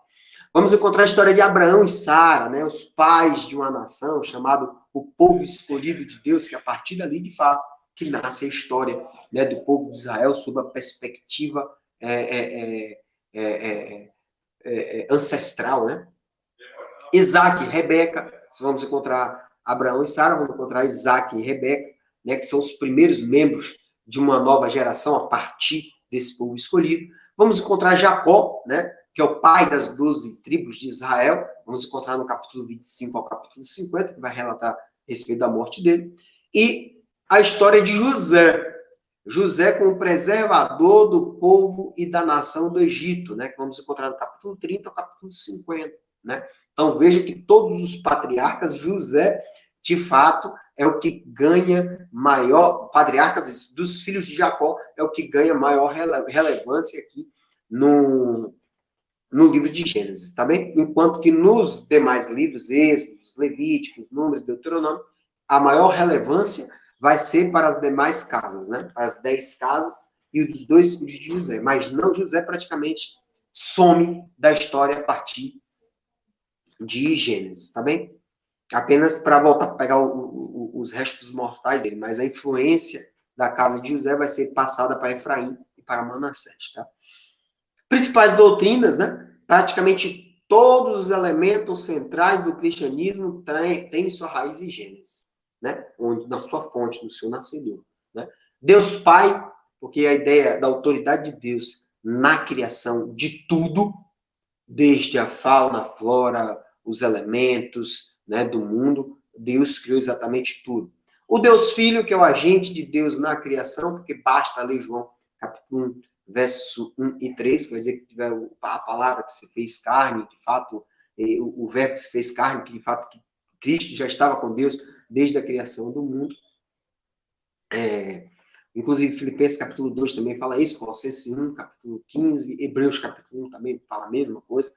Vamos encontrar a história de Abraão e Sara, né, os pais de uma nação, chamado o povo escolhido de Deus, que a partir dali, de fato, que nasce a história, né, do povo de Israel sob a perspectiva ancestral, né? Isaac e Rebeca, vamos encontrar Abraão e Sara, vamos encontrar Isaac e Rebeca, né, que são os primeiros membros de uma nova geração a partir desse povo escolhido. Vamos encontrar Jacó, né, que é o pai das 12 tribos de Israel. Vamos encontrar no capítulo 25 ao capítulo 50, que vai relatar a respeito da morte dele. E a história de José. José como preservador do povo e da nação do Egito, né, que vamos encontrar no capítulo 30 ao capítulo 50. Né? Então, veja que todos os patriarcas, José, de fato, é o que ganha maior, patriarcas dos filhos de Jacó, é o que ganha maior relevância aqui no livro de Gênesis, tá bem? Enquanto que nos demais livros, Êxodos, Levíticos, Números, Deuteronômio, a maior relevância vai ser para as demais casas, né? Para as 10 casas e os dos 2 filhos de José. Mas não, José praticamente some da história a partir de Gênesis, tá bem? Apenas para voltar a pegar os restos mortais dele, mas a influência da casa de José vai ser passada para Efraim e para Manassés, tá? Principais doutrinas, né? Praticamente todos os elementos centrais do cristianismo têm sua raiz em Gênesis, né? Onde, na sua fonte, no seu nascedor, né? Deus Pai, porque a ideia da autoridade de Deus na criação de tudo, desde a fauna, a flora, os elementos, né, do mundo, Deus criou exatamente tudo. O Deus Filho, que é o agente de Deus na criação, porque basta ler João capítulo 1, verso 1 e 3, que vai dizer que tiver a palavra que se fez carne, de fato, o verbo que se fez carne, que de fato que Cristo já estava com Deus desde a criação do mundo. Inclusive, Filipenses capítulo 2 também fala isso, Colossenses 1, capítulo 15, Hebreus capítulo 1 também fala a mesma coisa.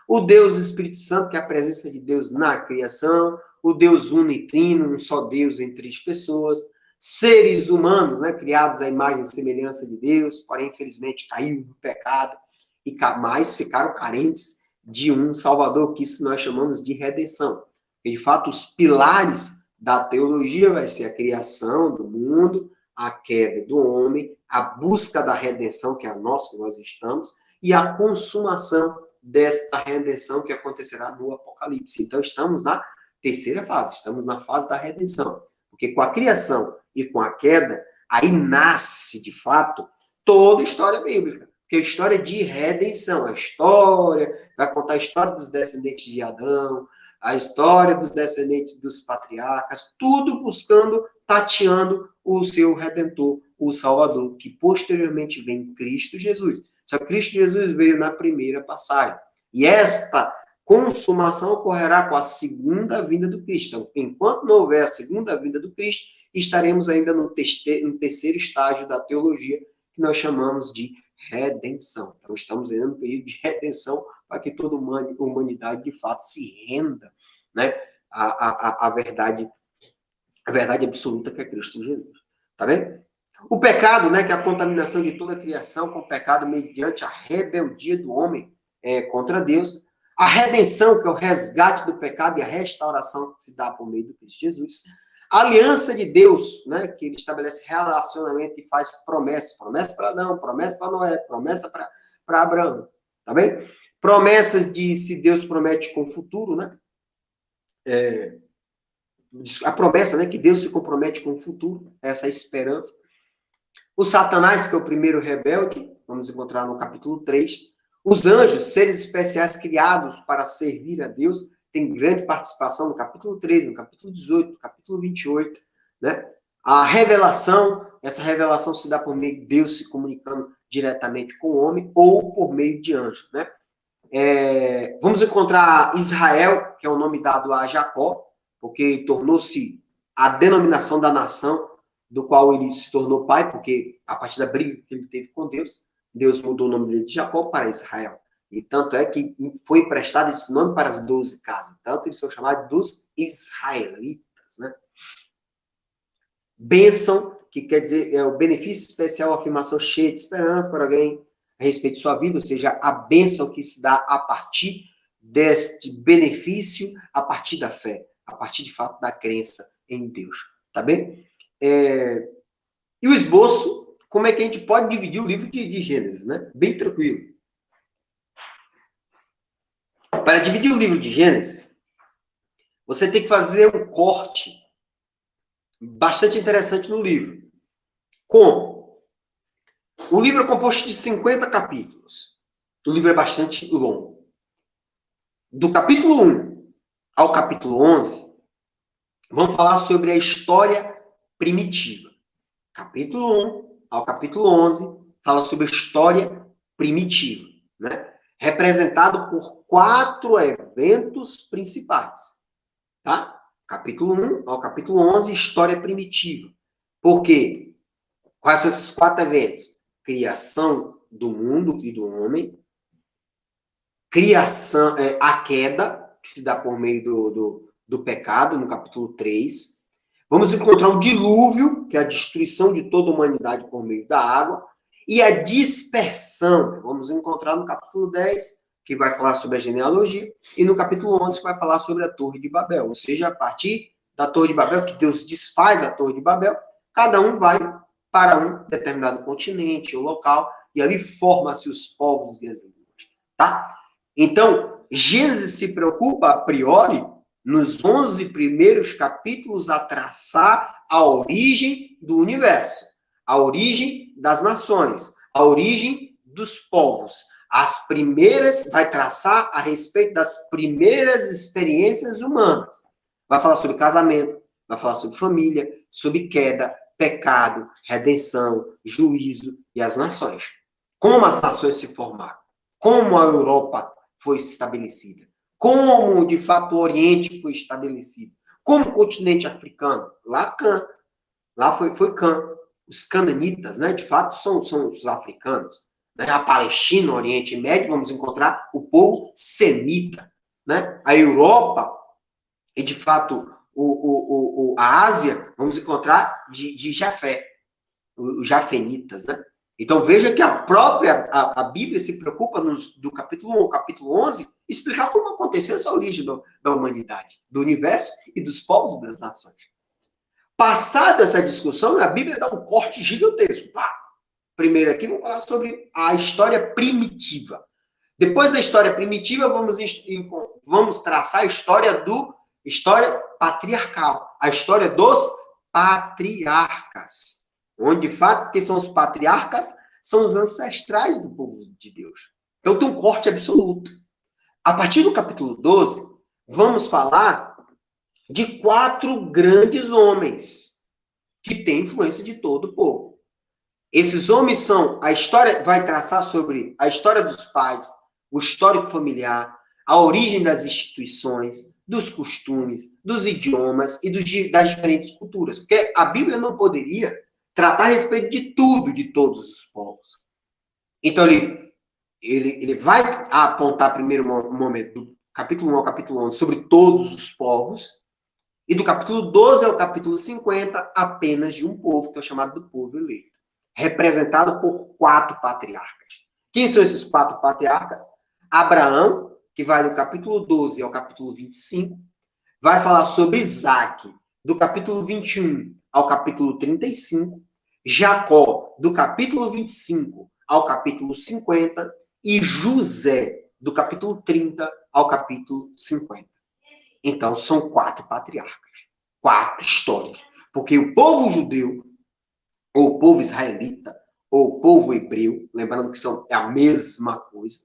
O Deus Espírito Santo, que é a presença de Deus na criação, o Deus uno e trino, um só Deus em 3 pessoas, seres humanos, né, criados à imagem e semelhança de Deus, porém, infelizmente, caíram do pecado e mais ficaram carentes de um Salvador, que isso nós chamamos de redenção. E, de fato, os pilares da teologia vai ser a criação do mundo, a queda do homem, a busca da redenção, que é a nossa, que nós estamos, e a consumação desta redenção que acontecerá no Apocalipse. Então, estamos na terceira fase, estamos na fase da redenção. Porque com a criação e com a queda, aí nasce, de fato, toda a história bíblica. Que é a história de redenção. A história, vai contar a história dos descendentes de Adão, a história dos descendentes dos patriarcas, tudo buscando, tateando o seu Redentor, o Salvador, que posteriormente vem em Cristo Jesus. Só que Cristo Jesus veio na primeira passagem. E esta consumação ocorrerá com a segunda vinda do Cristo. Então, enquanto não houver a segunda vinda do Cristo, estaremos ainda no terceiro estágio da teologia, que nós chamamos de redenção. Então, estamos ainda no período de redenção para que toda a humanidade, de fato, se renda, né, à verdade absoluta que é Cristo Jesus. Tá bem? O pecado, né, que é a contaminação de toda a criação com o pecado mediante a rebeldia do homem contra Deus. A redenção, que é o resgate do pecado e a restauração que se dá por meio do Cristo Jesus. A aliança de Deus, né, que ele estabelece relacionamento e faz promessas. Promessa para Adão, promessa para Noé, promessa para Abraão. Tá bem? Promessas de se Deus promete com o futuro, né? A promessa, né, que Deus se compromete com o futuro, essa esperança. O Satanás, que é o primeiro rebelde, vamos encontrar no capítulo 3. Os anjos, seres especiais criados para servir a Deus, tem grande participação no capítulo 3, no capítulo 18, no capítulo 28, né? A revelação, essa revelação se dá por meio de Deus se comunicando diretamente com o homem ou por meio de anjos, né? Vamos encontrar Israel, que é o nome dado a Jacó, porque tornou-se a denominação da nação do qual ele se tornou pai, porque a partir da briga que ele teve com Deus, Deus mudou o nome dele de Jacó para Israel. E tanto é que foi emprestado esse nome para as 12 casas. Tanto eles são chamados dos israelitas, né? Bênção, que quer dizer o benefício especial, afirmação cheia de esperança para alguém. a respeito de sua vida, ou seja, a bênção que se dá a partir deste benefício, a partir da fé, a partir, de fato, da crença em Deus. Tá bem? E o esboço, como é que a gente pode dividir o livro de Gênesis, né? Bem tranquilo. Para dividir o livro de Gênesis, você tem que fazer um corte bastante interessante no livro. Como? O livro é composto de 50 capítulos. O livro é bastante longo. Do capítulo 1 ao capítulo 11, vamos falar sobre a história primitiva. Capítulo 1 ao capítulo 11 fala sobre a história primitiva, né? Representado por 4 eventos principais, tá? Capítulo 1 ao capítulo 11, história primitiva. Por quê? Quais são esses 4 eventos? Criação do mundo e do homem, criação, a queda, que se dá por meio do pecado, no capítulo 3. Vamos encontrar o dilúvio, que é a destruição de toda a humanidade por meio da água, e a dispersão, que vamos encontrar no capítulo 10, que vai falar sobre a genealogia, e no capítulo 11, que vai falar sobre a Torre de Babel. Ou seja, a partir da Torre de Babel, que Deus desfaz a Torre de Babel, cada um vai para um determinado continente ou local, e ali forma-se os povos e as línguas. Tá? Então, Gênesis se preocupa, a priori, nos 11 primeiros capítulos, a traçar a origem do universo, a origem das nações, a origem dos povos. As primeiras, vai traçar a respeito das primeiras experiências humanas. Vai falar sobre casamento, vai falar sobre família, sobre queda, pecado, redenção, juízo e as nações. Como as nações se formaram, como a Europa foi estabelecida, como, de fato, o Oriente foi estabelecido, como o continente africano, lá foi Cã. Os cananitas, né, de fato, são os africanos. Né? A Palestina, o Oriente Médio, vamos encontrar o povo semita. Né? A Europa, e de fato, a Ásia, vamos encontrar de Jafé, os jafenitas, né? Então, veja que a Bíblia se preocupa do capítulo 1 ao capítulo 11 explicar como aconteceu essa origem da humanidade, do universo e dos povos e das nações. Passada essa discussão, a Bíblia dá um corte gigantesco. Pá! Primeiro aqui, vamos falar sobre a história primitiva. Depois da história primitiva, vamos traçar a história patriarcal, a história dos patriarcas. Onde, de fato, quem são os patriarcas? São os ancestrais do povo de Deus. Então, tem um corte absoluto. A partir do capítulo 12, vamos falar de 4 grandes homens que têm influência de todo o povo. Esses homens são, a história vai traçar sobre a história dos pais, o histórico familiar, a origem das instituições, dos costumes, dos idiomas e das diferentes culturas. Porque a Bíblia não poderia tratar a respeito de tudo, de todos os povos. Então, ele vai apontar primeiro momento, do capítulo 1 ao capítulo 11, sobre todos os povos, e do capítulo 12 ao capítulo 50, apenas de um povo, que é o chamado do povo eleito, representado por 4 patriarcas. Quem são esses 4 patriarcas? Abraão, que vai do capítulo 12 ao capítulo 25, vai falar sobre Isaac, do capítulo 21 ao capítulo 35, Jacó, do capítulo 25 ao capítulo 50, e José, do capítulo 30 ao capítulo 50. Então, são 4 patriarcas, 4 histórias. Porque o povo judeu, ou o povo israelita, ou o povo hebreu, lembrando que é a mesma coisa,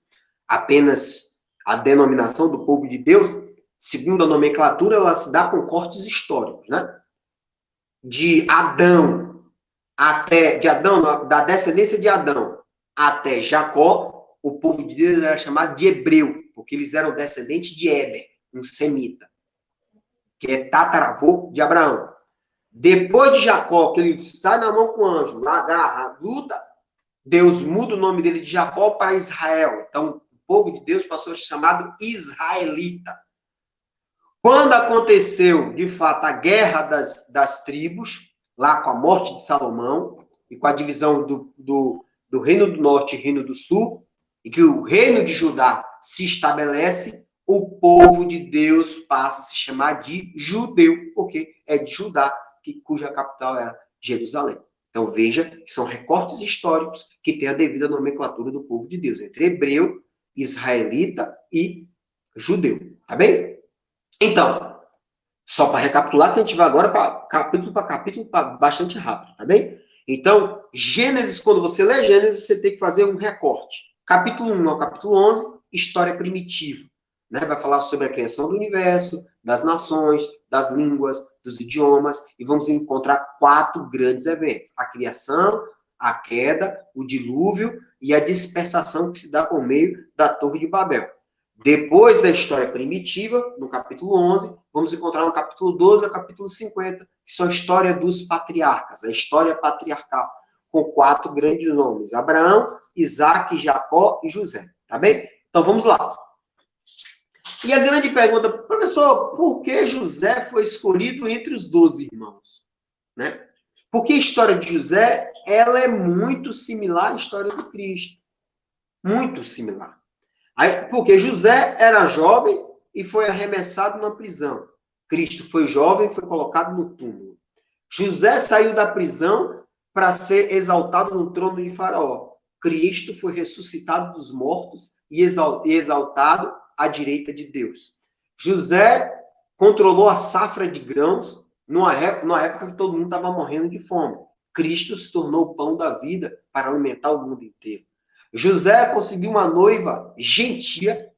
apenas a denominação do povo de Deus, segundo a nomenclatura, ela se dá com cortes históricos, né? Da descendência de Adão até Jacó, o povo de Deus era chamado de hebreu, porque eles eram descendentes de Éber, um semita, que é tataravô de Abraão. Depois de Jacó, que ele sai na mão com o anjo, agarra, luta, Deus muda o nome dele de Jacó para Israel. Então, o povo de Deus passou a ser chamado israelita. Quando aconteceu, de fato, a guerra das tribos, lá com a morte de Salomão, e com a divisão do Reino do Norte e Reino do Sul, e que o Reino de Judá se estabelece, o povo de Deus passa a se chamar de judeu, porque é de Judá, cuja capital era Jerusalém. Então veja que são recortes históricos que têm a devida nomenclatura do povo de Deus, entre hebreu, israelita e judeu, tá bem? Então, só para recapitular, que a gente vai agora para capítulo, bastante rápido, tá bem? Então, Gênesis, quando você lê Gênesis, você tem que fazer um recorte. Capítulo 1 ao capítulo 11, história primitiva. Né? Vai falar sobre a criação do universo, das nações, das línguas, dos idiomas, e vamos encontrar 4 grandes eventos. A criação, a queda, o dilúvio e a dispersação que se dá por meio da Torre de Babel. Depois da história primitiva, no capítulo 11, vamos encontrar no capítulo 12 ao capítulo 50, que são a história dos patriarcas, a história patriarcal, com 4 grandes nomes: Abraão, Isaac, Jacó e José. Tá bem? Então vamos lá. E a grande pergunta, professor, por que José foi escolhido entre os 12 irmãos? Né? Porque a história de José, ela é muito similar à história do Cristo. Muito similar. Porque José era jovem e foi arremessado na prisão. Cristo foi jovem e foi colocado no túmulo. José saiu da prisão para ser exaltado no trono de Faraó. Cristo foi ressuscitado dos mortos e exaltado à direita de Deus. José controlou a safra de grãos numa época que todo mundo estava morrendo de fome. Cristo se tornou o pão da vida para alimentar o mundo inteiro. José conseguiu uma noiva gentia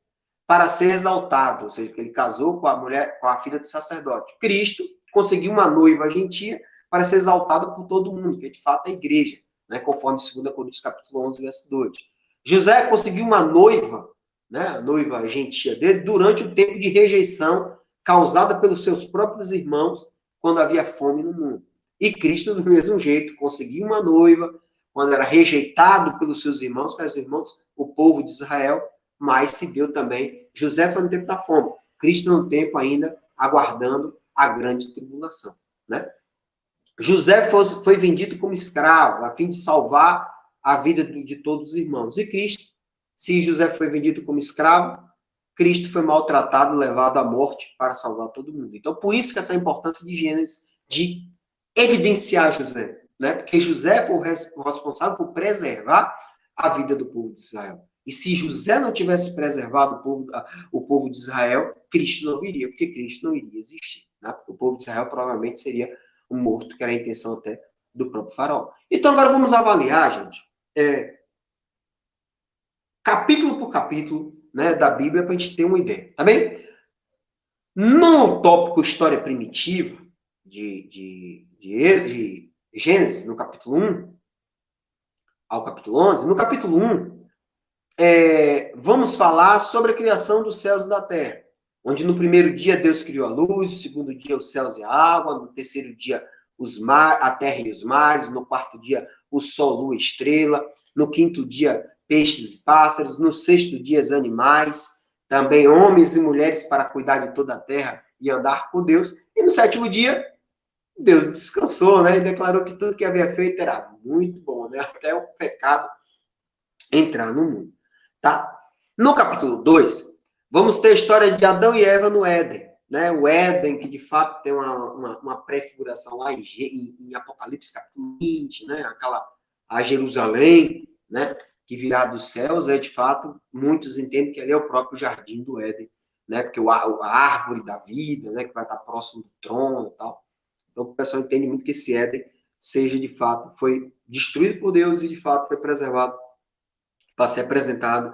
para ser exaltado, ou seja, que ele casou com a filha do sacerdote. Cristo conseguiu uma noiva gentia para ser exaltado por todo mundo, que é de fato a igreja, né, conforme 2 Coríntios capítulo 11, verso 2. José conseguiu uma noiva, né, a noiva gentia dele, durante o tempo de rejeição causada pelos seus próprios irmãos quando havia fome no mundo. E Cristo, do mesmo jeito, conseguiu uma noiva quando era rejeitado pelos seus irmãos, o povo de Israel, mas se deu também. José foi no tempo da fome, Cristo no tempo ainda aguardando a grande tribulação, né? José foi vendido como escravo, a fim de salvar a vida de todos os irmãos. E Cristo, se José foi vendido como escravo, Cristo foi maltratado, levado à morte para salvar todo mundo. Então, por isso que essa importância de Gênesis, de evidenciar José, né? Porque José foi o responsável por preservar a vida do povo de Israel. E se José não tivesse preservado o povo de Israel, Cristo não viria, porque Cristo não iria existir. Né? O povo de Israel provavelmente seria morto, que era a intenção até do próprio faraó. Então, agora vamos avaliar, gente, capítulo por capítulo, né, da Bíblia, para a gente ter uma ideia, tá bem? No tópico história primitiva de Gênesis, no capítulo 1 ao capítulo 11, no capítulo 1, vamos falar sobre a criação dos céus e da terra, onde no primeiro dia Deus criou a luz, no segundo dia os céus e a água, no terceiro dia a terra e os mares, no quarto dia o sol, lua e estrela, no quinto dia peixes e pássaros, no sexto dia os animais, também homens e mulheres para cuidar de toda a terra e andar com Deus, e no sétimo dia Deus descansou, né, e declarou que tudo que havia feito era muito bom, né, até o pecado entrar no mundo, tá? No capítulo 2, vamos ter a história de Adão e Eva no Éden, né? O Éden, que de fato tem uma prefiguração lá em Apocalipse capítulo 20, né? A Jerusalém, né? Que virá dos céus, de fato, muitos entendem que ali é o próprio jardim do Éden, né? Porque a árvore da vida, né? Que vai estar próximo do trono e tal. Então, o pessoal entende muito que esse Éden seja, de fato, foi destruído por Deus e, de fato, foi preservado para ser apresentado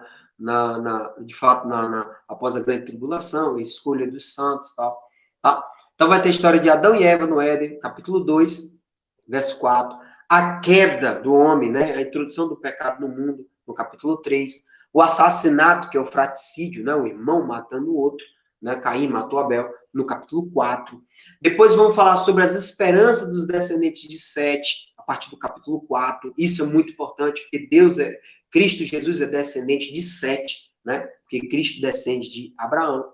após a grande tribulação, a escolha dos santos e tal. Tá? Então vai ter a história de Adão e Eva no Éden, capítulo 2, verso 4. A queda do homem, né? A introdução do pecado no mundo, no capítulo 3. O assassinato, que é o fratricídio, né? O irmão matando o outro, né? Caim matou Abel, no capítulo 4. Depois vamos falar sobre as esperanças dos descendentes de Sete, a partir do capítulo 4. Isso é muito importante, porque Cristo Jesus é descendente de Sete, né? Porque Cristo descende de Abraão.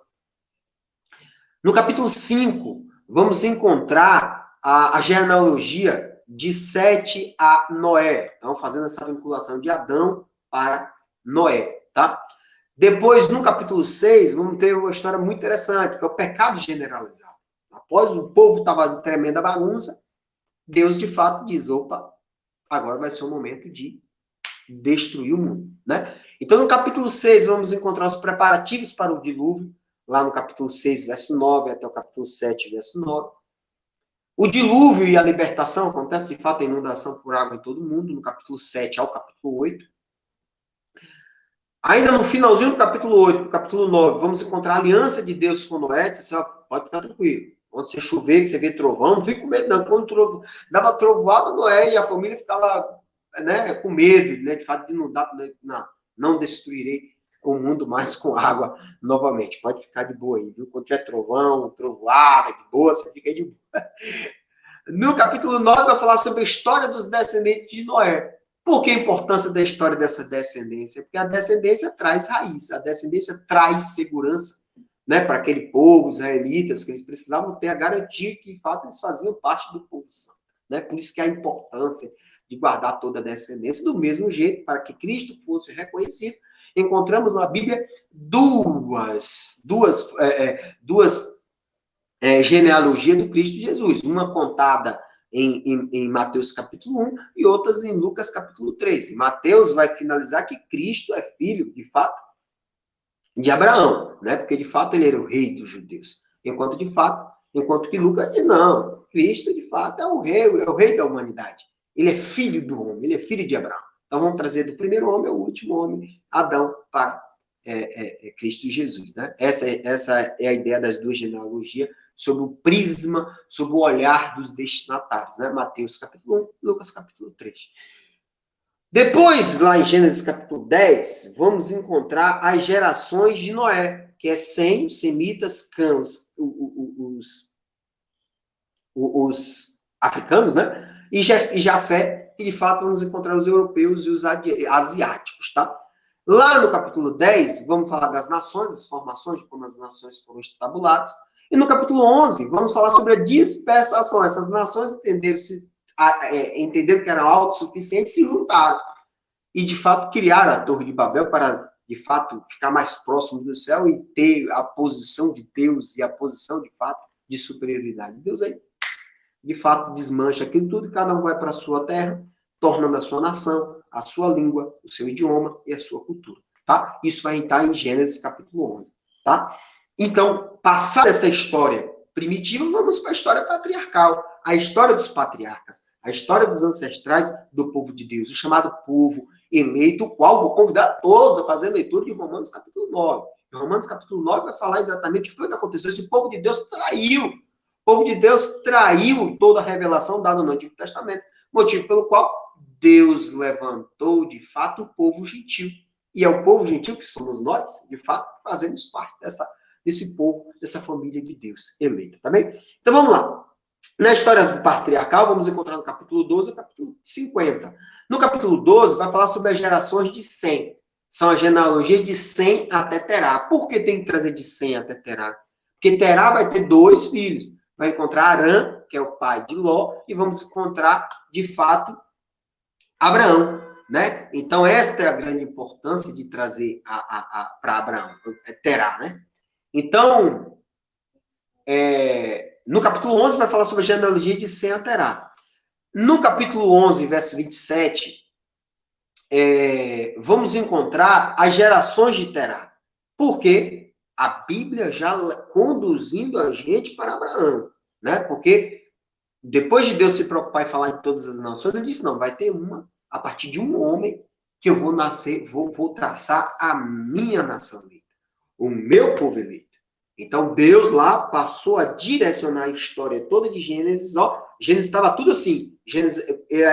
No capítulo 5, vamos encontrar a genealogia de Sete a Noé. Então, fazendo essa vinculação de Adão para Noé, tá? Depois, no capítulo 6, vamos ter uma história muito interessante, que é o pecado generalizado. Após o povo estava em tremenda bagunça, Deus, de fato, diz, opa, agora vai ser o momento de destruir o mundo, né? Então, no capítulo 6, vamos encontrar os preparativos para o dilúvio, lá no capítulo 6, verso 9, até o capítulo 7, verso 9. O dilúvio e a libertação acontece, de fato, a inundação por água em todo o mundo, no capítulo 7 ao capítulo 8. Ainda no finalzinho do capítulo 8, do capítulo 9, vamos encontrar a aliança de Deus com Noé, disse assim, ó, pode ficar tranquilo. Quando você chover, que você vê trovão, não fica com medo, não. Quando dava trovoada, Noé e a família ficava, né, com medo, né, de fato, de inundar, não destruirei o mundo mais com água novamente. Pode ficar de boa aí, viu? Quando tiver trovão, trovoada, de boa, você fica de boa. No capítulo 9, vai falar sobre a história dos descendentes de Noé. Por que a importância da história dessa descendência? Porque a descendência traz raiz, a descendência traz segurança, né, para aquele povo, os israelitas, que eles precisavam ter a garantia que, de fato, eles faziam parte do povo santo. Né? Por isso que a importância de guardar toda a descendência, do mesmo jeito, para que Cristo fosse reconhecido. Encontramos na Bíblia duas genealogias do Cristo Jesus, uma contada em Mateus capítulo 1 e outras em Lucas capítulo 3. Mateus vai finalizar que Cristo é filho, de fato, de Abraão, né? Porque, de fato, ele era o rei dos judeus. Enquanto que Lucas diz, não, Cristo, de fato, é o rei da humanidade. Ele é filho do homem, ele é filho de Abraão. Então, vamos trazer do primeiro homem ao último homem, Adão, para Cristo Jesus, né? Essa é a ideia das duas genealogias, sobre o prisma, sobre o olhar dos destinatários, né? Mateus capítulo 1, Lucas capítulo 3. Depois, lá em Gênesis capítulo 10, vamos encontrar as gerações de Noé, que é Sem, Semitas, Cãos, os africanos, né? E Jafé, que de fato vamos encontrar os europeus e os asiáticos, tá? Lá no capítulo 10, vamos falar das nações, as formações, de como as nações foram estabuladas. E no capítulo 11, vamos falar sobre a dispersação. Essas nações entenderam que eram autossuficientes e se juntaram. E, de fato, criaram a Torre de Babel para, de fato, ficar mais próximo do céu e ter a posição de Deus e a posição, de fato, de superioridade. Deus aí, de fato, desmancha aquilo tudo e cada um vai para a sua terra, tornando a sua nação, a sua língua, o seu idioma e a sua cultura, tá? Isso vai estar em Gênesis capítulo 11, tá? Então, passada essa história primitiva, vamos para a história patriarcal, a história dos patriarcas, a história dos ancestrais do povo de Deus, o chamado povo eleito, o qual vou convidar todos a fazer a leitura de Romanos capítulo 9. Em Romanos capítulo 9 vai falar exatamente o que foi que aconteceu. Esse povo de Deus traiu. O povo de Deus traiu toda a revelação dada no Antigo Testamento, motivo pelo qual Deus levantou, de fato, o povo gentil. E é o povo gentil que somos nós, de fato, fazemos parte desse povo, dessa família de Deus eleita, tá bem? Então, vamos lá. Na história patriarcal, vamos encontrar no capítulo 12 e capítulo 50. No capítulo 12, vai falar sobre as gerações de Sem. São a genealogia de Sem até Terá. Por que tem que trazer de Sem até Terá? Porque Terá vai ter 2 filhos. Vai encontrar Arã, que é o pai de Ló, e vamos encontrar, de fato, Abraão, né? Então, esta é a grande importância de trazer para Abraão, Terá, né? Então, no capítulo 11 vai falar sobre a genealogia de Sem a Terá. No capítulo 11, verso 27, vamos encontrar as gerações de Terá. Por quê? A Bíblia já conduzindo a gente para Abraão, né? Porque depois de Deus se preocupar em falar em todas as nações, ele disse, não, vai ter uma, a partir de um homem, que eu vou nascer, vou traçar a minha nação eleita, o meu povo eleito. Então, Deus lá passou a direcionar a história toda de Gênesis, Gênesis estava tudo assim, Gênesis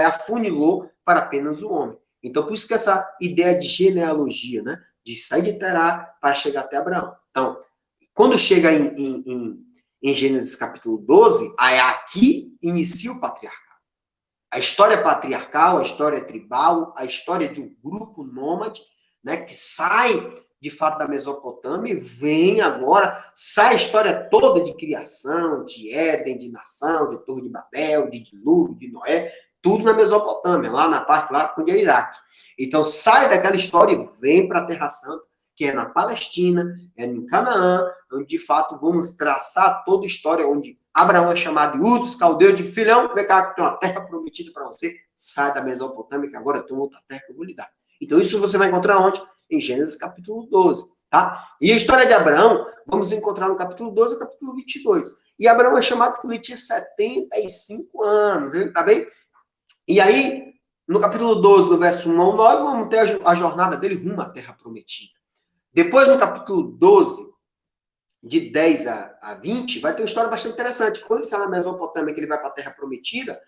afunilou para apenas o homem. Então, por isso que essa ideia de genealogia, né, de sair de Terá para chegar até Abraão. Então, quando chega em Gênesis capítulo 12, aí aqui inicia o patriarcado. A história patriarcal, a história tribal, a história de um grupo nômade, né, que sai, de fato, da Mesopotâmia e vem agora, sai a história toda de criação, de Éden, de nação, de Torre de Babel, de dilúvio, de Noé, tudo na Mesopotâmia, lá na parte lá onde é Iraque. Então, sai daquela história e vem para a Terra Santa, que é na Palestina, é em Canaã, onde, de fato, vamos traçar toda a história, onde Abraão é chamado de Ur dos Caldeus, de filhão, vem cá, tem uma terra prometida para você, sai da Mesopotâmia, que agora tem outra terra que eu vou lhe dar. Então, isso você vai encontrar onde? Em Gênesis capítulo 12, tá? E a história de Abraão, vamos encontrar no capítulo 12 e capítulo 22. E Abraão é chamado quando ele tinha 75 anos, tá bem? E aí, no capítulo 12, do verso 1 ao 9, vamos ter a jornada dele rumo à terra prometida. Depois, no capítulo 12, de 10 a 20, vai ter uma história bastante interessante. Quando ele sai na Mesopotâmia, que ele vai para a terra prometida,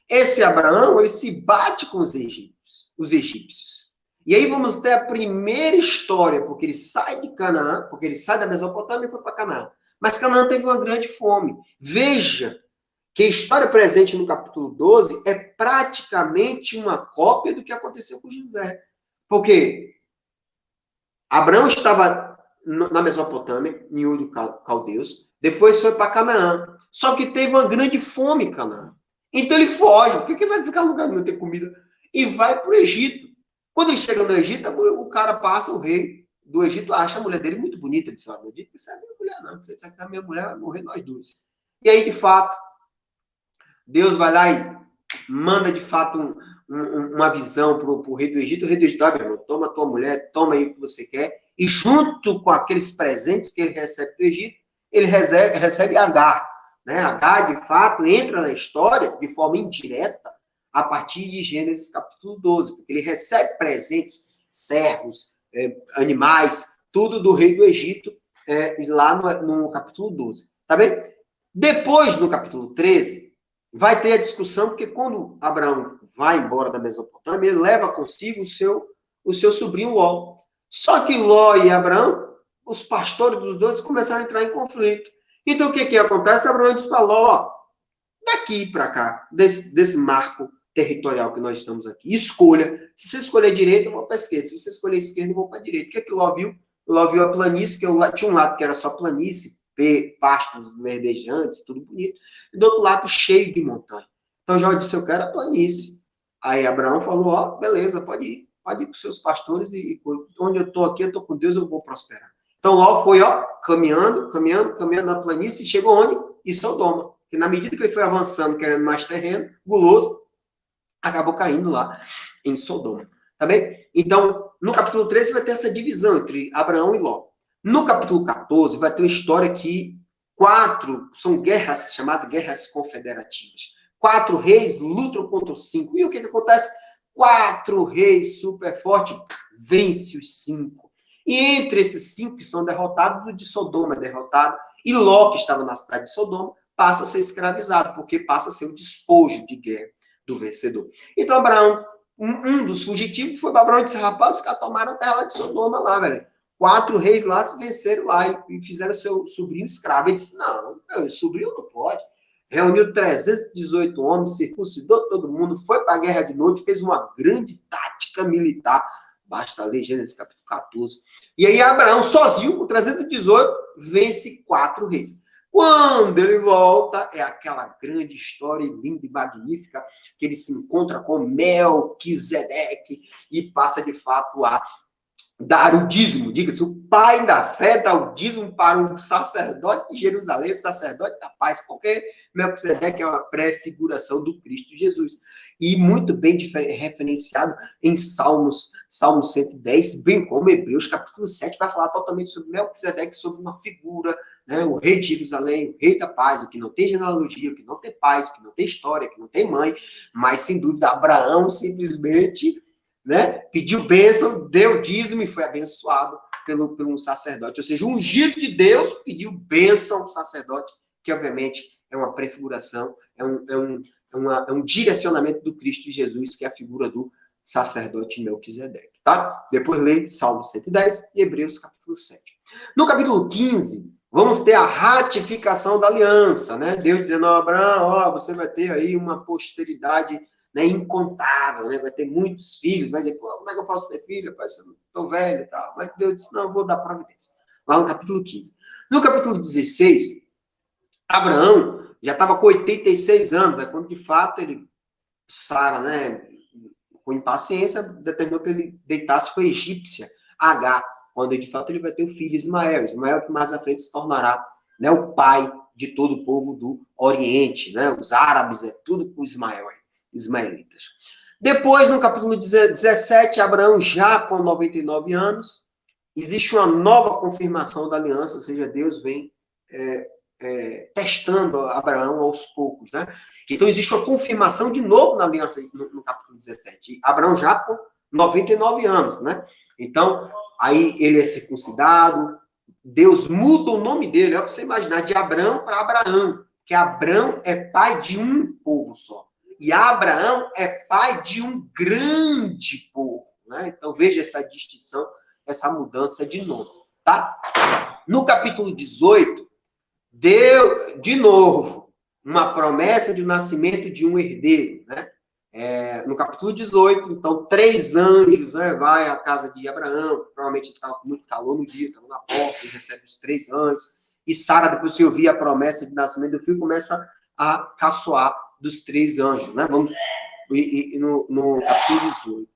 esse Abraão, ele se bate com os egípcios. E aí vamos ter a primeira história, porque ele sai de Canaã, porque ele sai da Mesopotâmia e foi para Canaã. Mas Canaã teve uma grande fome. Veja que a história presente no capítulo 12 é praticamente uma cópia do que aconteceu com José. Porque Abraão estava na Mesopotâmia, em Ur dos Caldeus, depois foi para Canaã. Só que teve uma grande fome em Canaã. Então ele foge, porque ele vai ficar no lugar de não ter comida, e vai para o Egito. Quando ele chega no Egito, o cara passa, o rei do Egito acha a mulher dele muito bonita. Ele diz, não acredito que isso é minha mulher, não. Se você disser que é minha mulher, vai morrer nós dois. E aí, de fato, Deus vai lá e manda, de fato, uma visão para o rei do Egito. O rei do Egito, meu irmão, toma a tua mulher, toma aí o que você quer. E junto com aqueles presentes que ele recebe do Egito, ele recebe Agar. Né? Agar, de fato, entra na história de forma indireta a partir de Gênesis capítulo 12, porque ele recebe presentes, servos, animais, tudo do rei do Egito, lá no capítulo 12. Tá bem? Depois, no capítulo 13, vai ter a discussão, porque quando Abraão vai embora da Mesopotâmia, ele leva consigo o seu sobrinho Ló. Só que Ló e Abraão, os pastores dos dois, começaram a entrar em conflito. Então, o que acontece? Abraão diz para Ló, daqui para cá, desse marco territorial que nós estamos aqui, escolha. Se você escolher direita, eu vou para a esquerda. Se você escolher esquerda, eu vou para a direita. O que Ló viu? Ló viu a planície, que tinha um lado que era só planície, pastos verdejantes, tudo bonito, e do outro lado cheio de montanha. Então Jó disse, eu quero a planície. Aí Abraão falou, beleza, pode ir com seus pastores, e onde eu estou aqui, eu estou com Deus, eu vou prosperar. Então Ló foi, caminhando na planície, e chegou onde? Em Sodoma. E na medida que ele foi avançando, querendo mais terreno, guloso, acabou caindo lá em Sodoma. Tá bem? Então, no capítulo 13 vai ter essa divisão entre Abraão e Ló. No capítulo 14, vai ter uma história que são guerras, chamadas guerras confederativas. 4 reis lutam contra os 5. E o que acontece? 4 reis super fortes vencem os 5. E entre esses 5 que são derrotados, o de Sodoma é derrotado. E Ló, que estava na cidade de Sodoma, passa a ser escravizado, porque passa a ser o despojo de guerra do vencedor. Então, Abraão, um dos fugitivos, foi para Abraão e disse, rapaz, os caras tomaram a terra lá de Sodoma lá, velho. 4 reis lá se venceram lá e fizeram seu sobrinho escravo. Ele disse, não, meu sobrinho não pode. Reuniu 318 homens, circuncidou todo mundo, foi para a guerra de noite, fez uma grande tática militar. Basta ler Gênesis capítulo 14. E aí Abraão, sozinho, com 318, vence 4 reis. Quando ele volta, é aquela grande história linda e magnífica, que ele se encontra com Melquisedeque e passa, de fato, a dar o dízimo. Diga-se, o pai da fé dá o dízimo para um sacerdote de Jerusalém, sacerdote da paz, porque Melquisedeque é uma pré-figuração do Cristo Jesus. E muito bem referenciado em Salmo 110, bem como Hebreus capítulo 7, vai falar totalmente sobre Melquisedeque, sobre uma figura, né, o rei de Jerusalém, o rei da paz, o que não tem genealogia, o que não tem pai, o que não tem história, o que não tem mãe, mas, sem dúvida, Abraão simplesmente, né, pediu bênção, deu dízimo e foi abençoado por um sacerdote. Ou seja, o ungido de Deus pediu bênção ao sacerdote, que, obviamente, é uma prefiguração, é um direcionamento do Cristo Jesus, que é a figura do sacerdote Melquisedeque, tá? Depois lê Salmo 110 e Hebreus capítulo 7. No capítulo 15, vamos ter a ratificação da aliança, né? Deus dizendo a Abraão, você vai ter aí uma posteridade, né, incontável, né? Vai ter muitos filhos, vai dizer, como é que eu posso ter filho? Eu estou velho e tal. Mas Deus disse, não, eu vou dar providência. Lá no capítulo 15. No capítulo 16, Abraão já estava com 86 anos, é quando de fato ele Sara, né, com impaciência, determinou que ele deitasse com a egípcia, Agar, quando de fato ele vai ter o filho Ismael. Ismael que mais à frente se tornará, né, o pai de todo o povo do Oriente, né, os árabes, é tudo com Ismael, ismaelitas. Depois, no capítulo 17, Abraão já com 99 anos, existe uma nova confirmação da aliança, ou seja, Deus vem testando Abraão aos poucos, né? Então, existe uma confirmação de novo na aliança no capítulo 17. Abraão já com 99 anos, né? Então, aí ele é circuncidado, Deus muda o nome dele, é para você imaginar, de Abraão para Abraão, que Abraão é pai de um povo só. E Abraão é pai de um grande povo, né? Então, veja essa distinção, essa mudança de nome, tá? No capítulo 18, deu, de novo, uma promessa de nascimento de um herdeiro, né? No capítulo 18, então, 3 anjos, né, vai à casa de Abraão, provavelmente estava com muito calor no dia, estava na porta, ele recebe os 3 anjos, e Sara, depois de ouvir a promessa de nascimento do filho, começa a caçoar dos 3 anjos, né? Vamos no capítulo 18.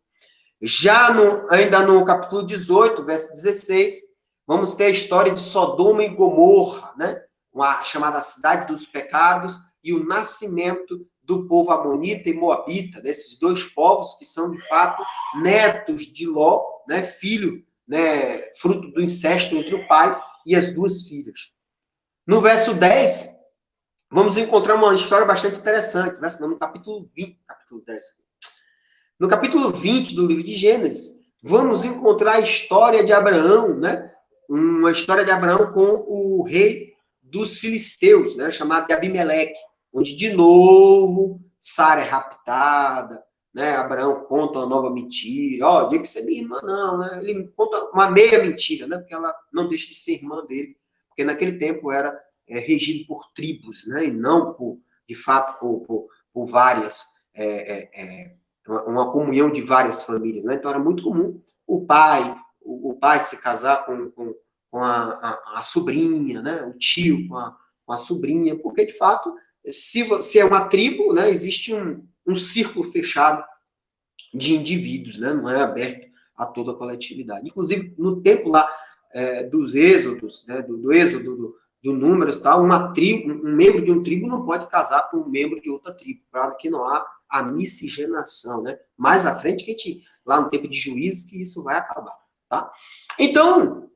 Já ainda no capítulo 18, verso 16, vamos ter a história de Sodoma e Gomorra, né? Uma chamada cidade dos pecados, e o nascimento do povo amonita e moabita, desses 2 povos que são, de fato, netos de Ló, né? Filho, né? Fruto do incesto entre o pai e as 2 filhas. No verso 10, vamos encontrar uma história bastante interessante, no capítulo 20, capítulo 10. No capítulo 20 do livro de Gênesis, vamos encontrar a história de Abraão, né? Uma história de Abraão com o rei dos filisteus, né? Chamado de Abimeleque, onde, de novo, Sara é raptada, né? Abraão conta uma nova mentira. Ó, diga que você é minha irmã, não, né? Ele conta uma meia mentira, né? Porque ela não deixa de ser irmã dele, porque naquele tempo era regido por tribos, né? E não, de fato, por várias... uma comunhão de várias famílias, né? Então era muito comum o pai se casar com a sobrinha, né? O tio com a sobrinha, porque de fato, se é uma tribo, né? Existe um círculo fechado de indivíduos, né? Não é aberto a toda a coletividade. Inclusive, no tempo lá dos êxodos, né? Do êxodo, do Números, tal, uma tribo, um membro de uma tribo não pode casar com um membro de outra tribo, para que não há a miscigenação, né? Mais à frente, que a gente, lá no tempo de Juízes, que isso vai acabar, tá? Então,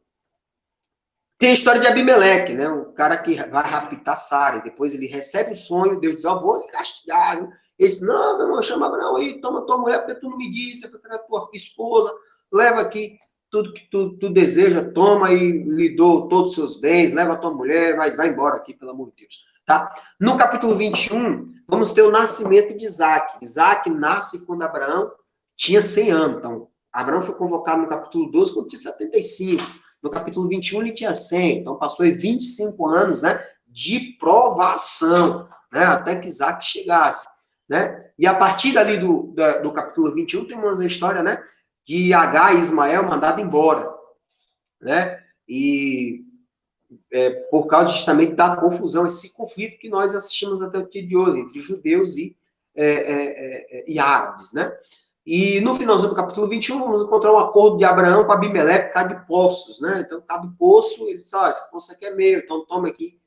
tem a história de Abimeleque, né? O cara que vai raptar Sara, e depois ele recebe o sonho, Deus diz, vou lhe castigar. Ele diz, não, chama Abraão aí, toma tua mulher, porque tu não me disse, porque era tua esposa, leva aqui tudo que tu deseja, toma e lhe dou todos os seus bens, leva a tua mulher, vai embora aqui, pelo amor de Deus. Tá? No capítulo 21, vamos ter o nascimento de Isaac. Isaac nasce quando Abraão tinha 100 anos. Então, Abraão foi convocado no capítulo 12 quando tinha 75. No capítulo 21 ele tinha 100. Então, passou 25 anos, né, de provação, né, até que Isaac chegasse. Né? E a partir dali do capítulo 21, temos a história, né, de Agar e Ismael mandado embora. Né? E por causa justamente da confusão, esse conflito que nós assistimos até o dia de hoje, entre judeus e árabes, né? E no finalzinho do capítulo 21, vamos encontrar um acordo de Abraão com Abimeleque por causa de poços, né? Então, por causa do poço, ele disse, esse poço aqui é meu, então toma aqui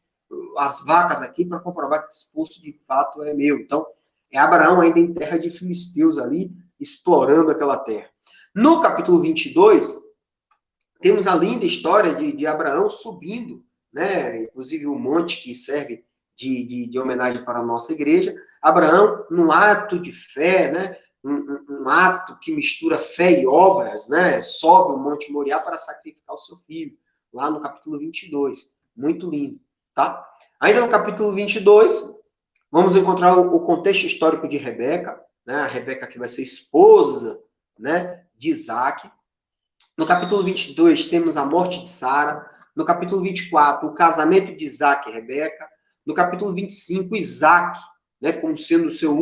as vacas aqui para comprovar que esse poço de fato é meu. Então, é Abraão ainda em terra de filisteus ali, explorando aquela terra. No capítulo 22, temos a linda história de Abraão subindo, né? Inclusive o monte que serve de homenagem para a nossa igreja. Abraão, num ato de fé, né? Um ato que mistura fé e obras, né? Sobe o Monte Moriá para sacrificar o seu filho, lá no capítulo 22. Muito lindo, tá? Ainda no capítulo 22, vamos encontrar o contexto histórico de Rebeca, né? A Rebeca que vai ser esposa, né, de Isaac. No capítulo 22, temos a morte de Sara. No capítulo 24, o casamento de Isaac e Rebeca. No capítulo 25, Isaac, né, como sendo o seu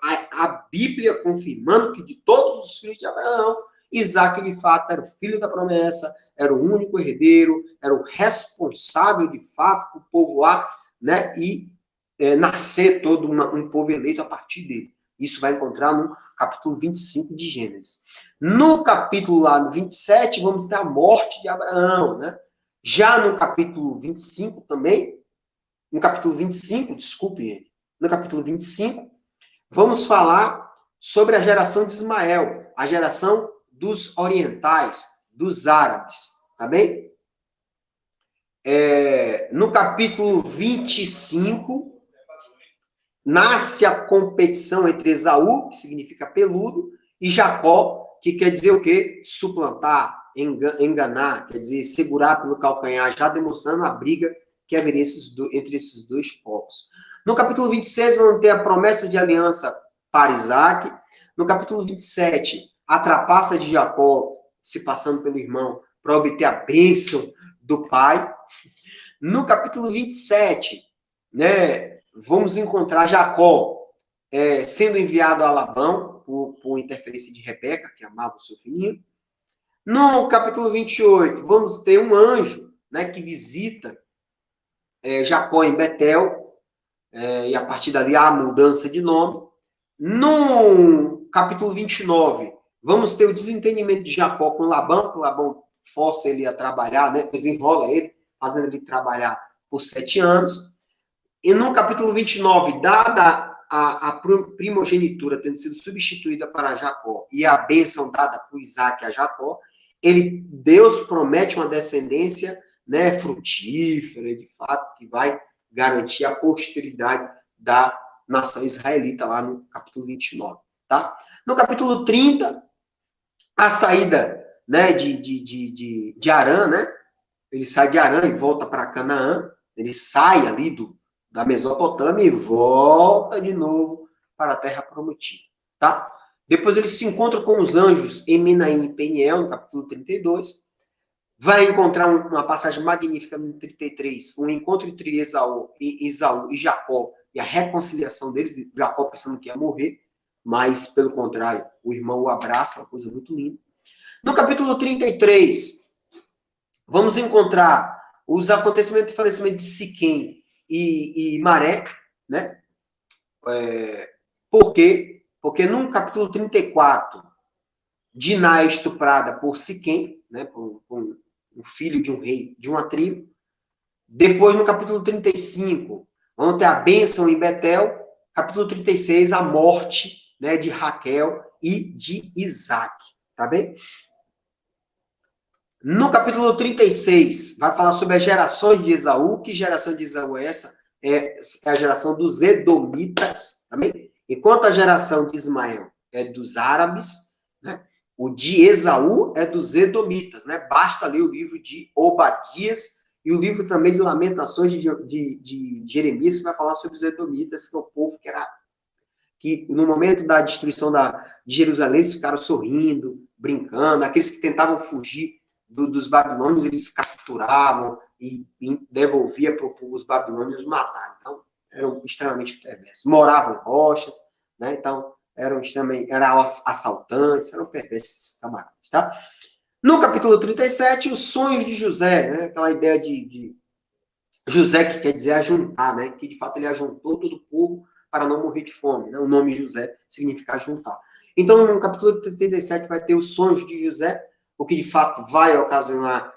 a Bíblia confirmando que de todos os filhos de Abraão, Isaac, de fato, era o filho da promessa, era o único herdeiro, era o responsável, de fato, por povoar, né, e nascer todo um povo eleito a partir dele. Isso vai encontrar no capítulo 25 de Gênesis. No capítulo lá no 27, vamos ter a morte de Abraão, né? Já no capítulo 25 também, no capítulo 25, desculpe, no capítulo 25, vamos falar sobre a geração de Ismael, a geração dos orientais, dos árabes, tá bem? No capítulo 25, nasce a competição entre Esaú, que significa peludo, e Jacó, que quer dizer o quê? Suplantar, enganar, quer dizer, segurar pelo calcanhar, já demonstrando a briga que haveria entre esses dois povos. No capítulo 26, vamos ter a promessa de aliança para Isaac. No capítulo 27, a trapaça de Jacó se passando pelo irmão para obter a bênção do pai. No capítulo 27, né, vamos encontrar Jacó sendo enviado a Labão por interferência de Rebeca, que amava o seu filhinho. No capítulo 28, vamos ter um anjo, né, que visita Jacó em Betel, e a partir dali há a mudança de nome. No capítulo 29, vamos ter o desentendimento de Jacó com Labão, que Labão força ele a trabalhar, né, depois enrola ele, fazendo ele trabalhar por 7 anos. E no capítulo 29, dada a primogenitura tendo sido substituída para Jacó e a bênção dada por Isaac a Jacó, Deus promete uma descendência, né, frutífera, de fato, que vai garantir a posteridade da nação israelita, lá no capítulo 29. Tá? No capítulo 30, a saída, né, de Arã, né? Ele sai de Arã e volta para Canaã, ele sai ali da Mesopotâmia e volta de novo para a Terra Prometida, tá? Depois ele se encontra com os anjos em Menaim e Peniel, no capítulo 32. Vai encontrar uma passagem magnífica no 33, um encontro entre Esaú e Jacó, e a reconciliação deles, Jacó pensando que ia morrer, mas, pelo contrário, o irmão o abraça, uma coisa muito linda. No capítulo 33, vamos encontrar os acontecimentos de falecimento de Siquém e Maré, né? Por quê? Porque no capítulo 34, Diná é estuprada por Siquém, né? Por um filho de um rei de uma tribo. Depois, no capítulo 35, vamos ter a bênção em Betel. Capítulo 36, a morte, né, de Raquel e de Isaac. Tá bem? No capítulo 36, vai falar sobre as gerações de Esaú. Que geração de Esaú é essa? É a geração dos Edomitas. Tá bem? Enquanto a geração de Ismael é dos árabes, né? O de Esaú é dos Edomitas, né? Basta ler o livro de Obadias e o livro também de Lamentações de Jeremias, que vai falar sobre os Edomitas, que é o povo que no momento da destruição de Jerusalém, eles ficaram sorrindo, brincando. Aqueles que tentavam fugir dos babilônios, eles capturavam e devolvia para os babilônios matar. Então, eram extremamente perversos. Moravam em rochas, né? Então, eram assaltantes, eram perversos camaradas, tá? No capítulo 37, os sonhos de José, né? Aquela ideia de José, que quer dizer ajuntar, né? Que de fato ele ajuntou todo o povo para não morrer de fome, né? O nome José significa ajuntar. Então, no capítulo 37 vai ter os sonhos de José, o que de fato vai ocasionar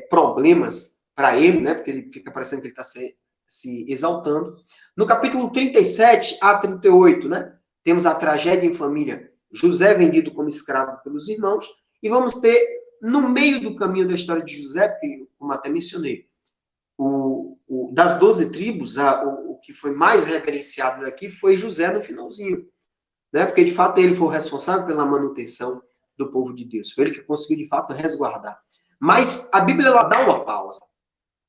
problemas para ele, né? Porque ele fica parecendo que ele está se exaltando. No capítulo 37 a 38, né? Temos a tragédia em família, José vendido como escravo pelos irmãos, e vamos ter, no meio do caminho da história de José, porque, como até mencionei, das 12 tribos, o que foi mais reverenciado aqui foi José no finalzinho, né? Porque, de fato, ele foi o responsável pela manutenção do povo de Deus. Foi ele que conseguiu, de fato, resguardar. Mas a Bíblia, ela dá uma pausa.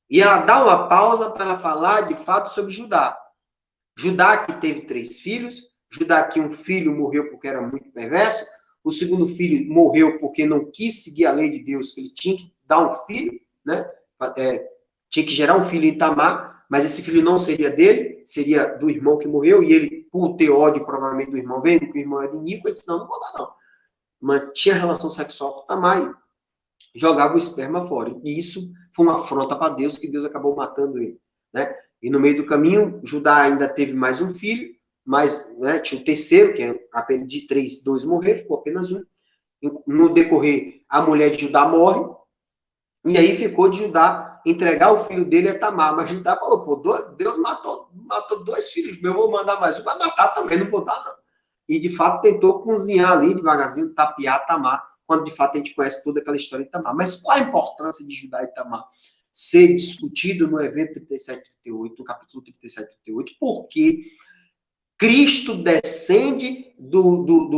E ela dá uma pausa para falar, de fato, sobre Judá. Judá, que teve 3 filhos. Judá, que um filho morreu porque era muito perverso. O segundo filho morreu porque não quis seguir a lei de Deus, que ele tinha que dar um filho, né? Tinha que gerar um filho em Tamar, mas esse filho não seria dele, seria do irmão que morreu, e ele, por ter ódio, provavelmente, do irmão, vendo que o irmão era iníquo, ele disse, não vou dar, não. Mantinha relação sexual com Tamar e jogava o esperma fora. E isso foi uma afronta para Deus, que Deus acabou matando ele, né? E no meio do caminho, Judá ainda teve mais um filho, mas né, tinha o terceiro, que é apenas de 3, 2 morreram, ficou apenas um. No decorrer, a mulher de Judá morre, e aí ficou de Judá entregar o filho dele a Tamar. Mas Judá falou, pô, Deus matou 2 filhos meus, eu vou mandar mais um, vai matar também, não vou dar não. E de fato tentou cozinhar ali devagarzinho, tapear Tamar, quando de fato a gente conhece toda aquela história de Tamar. Mas qual a importância de Judá e Tamar ser discutido no evento 37 e 38, no capítulo 37 e 38? Porque Cristo descende do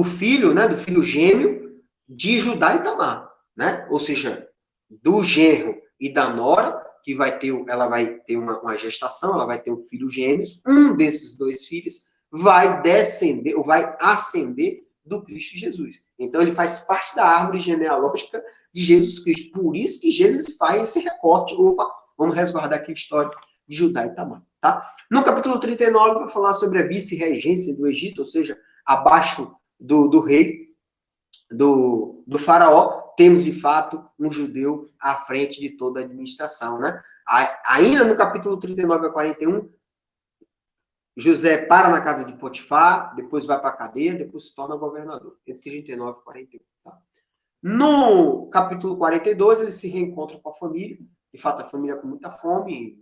filho, né, do filho gêmeo de Judá e Tamar, né? Ou seja, do genro e da nora, que ela vai ter uma gestação, ela vai ter um filho gêmeos, um desses 2 filhos vai descender, ou vai ascender do Cristo Jesus. Então, ele faz parte da árvore genealógica de Jesus Cristo. Por isso que Gênesis faz esse recorte. Opa, vamos resguardar aqui a história de Judá e Tamar, tá? No capítulo 39, vai falar sobre a vice-regência do Egito, ou seja, abaixo do rei, do faraó, temos, de fato, um judeu à frente de toda a administração, né? Ainda no capítulo 39 a 41, José para na casa de Potifar, depois vai para a cadeia, depois se torna governador, entre 39 e 41. Tá? No capítulo 42, ele se reencontra com a família, de fato, a família com muita fome,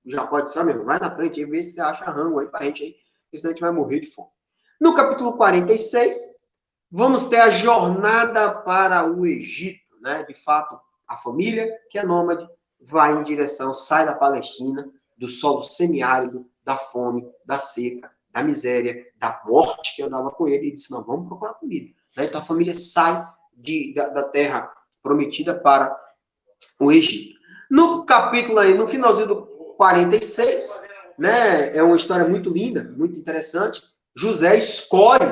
já pode ser mesmo, vai na frente e vê se você acha rango aí pra gente aí, porque senão a gente vai morrer de fome. No capítulo 46, vamos ter a jornada para o Egito, né? De fato, a família, que é nômade, vai em direção, sai da Palestina, do solo semiárido, da fome, da seca, da miséria, da morte que andava com ele, e disse, não, vamos procurar comida. Né? Então a família sai da terra prometida para o Egito. No capítulo aí, no finalzinho do 46, né, é uma história muito linda, muito interessante. José escolhe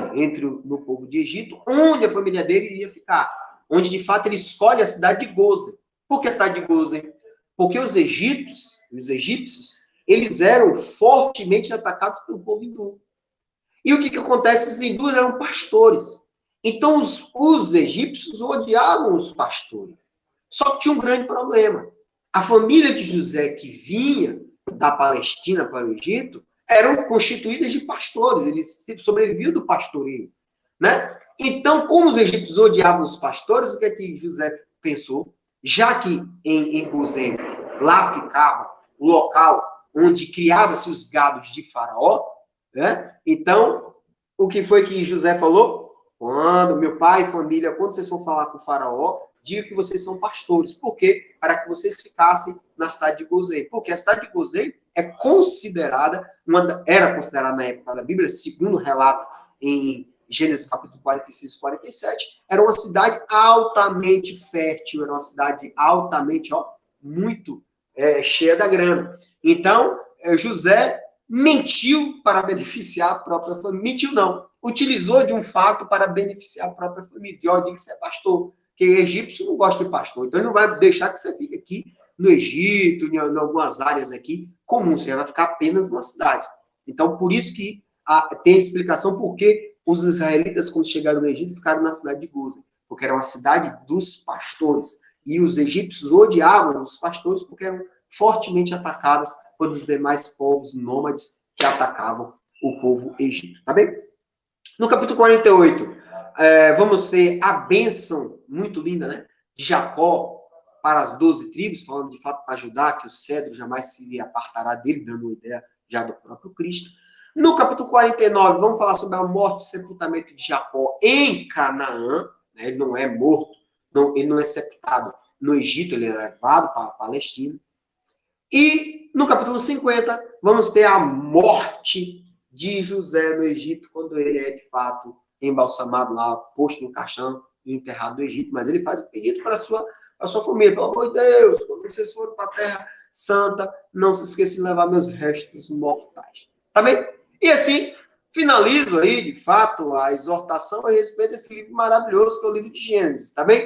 no povo de Egito onde a família dele iria ficar, onde de fato ele escolhe a cidade de Gozen. Por que a cidade de Gozen? Porque os egípcios, eles eram fortemente atacados pelo povo hindu. E o que acontece? Os hindus eram pastores. Então os egípcios odiavam os pastores. Só que tinha um grande problema. A família de José que vinha da Palestina para o Egito eram constituídas de pastores, eles sobreviviam do pastoreio, né? Então, como os egípcios odiavam os pastores, o que é que José pensou? Já que em Gozém, lá ficava o local onde criava-se os gados de Faraó, né? Então, o que foi que José falou? Quando meu pai e família, quando vocês for falar com o Faraó, diga que vocês são pastores. Por quê? Para que vocês ficassem na cidade de Gozém. Porque a cidade de Gozém era considerada na época da Bíblia, segundo o relato em Gênesis capítulo 46 e 47, era uma cidade altamente fértil, era uma cidade altamente, muito cheia da grana. Então, José mentiu para beneficiar a própria família. Mentiu não, utilizou de um fato para beneficiar a própria família. E diga que você é pastor, porque egípcio não gosta de pastor, então ele não vai deixar que você fique aqui no Egito, em algumas áreas aqui comuns, você vai ficar apenas numa cidade. Então, por isso que tem a explicação por que os israelitas, quando chegaram no Egito, ficaram na cidade de Gozém, porque era uma cidade dos pastores. E os egípcios odiavam os pastores porque eram fortemente atacados pelos demais povos nômades que atacavam o povo egípcio. Tá bem? No capítulo 48, vamos ter a bênção muito linda, né? De Jacó para as 12 tribos, falando de fato para Judá, que o cedro jamais se apartará dele, dando uma ideia já do próprio Cristo. No capítulo 49, vamos falar sobre a morte e sepultamento de Jacó em Canaã. Né? Ele não é morto, ele não é sepultado no Egito, ele é levado para a Palestina. E no capítulo 50, vamos ter a morte de José no Egito, quando ele é, de fato, embalsamado lá, posto no caixão e enterrado no Egito. Mas ele faz o pedido para a sua família. Pelo amor de Deus, quando vocês forem para a Terra Santa, não se esqueçam de levar meus restos mortais. Tá bem? E assim, finalizo aí, de fato, a exortação a respeito desse livro maravilhoso, que é o livro de Gênesis. Tá bem?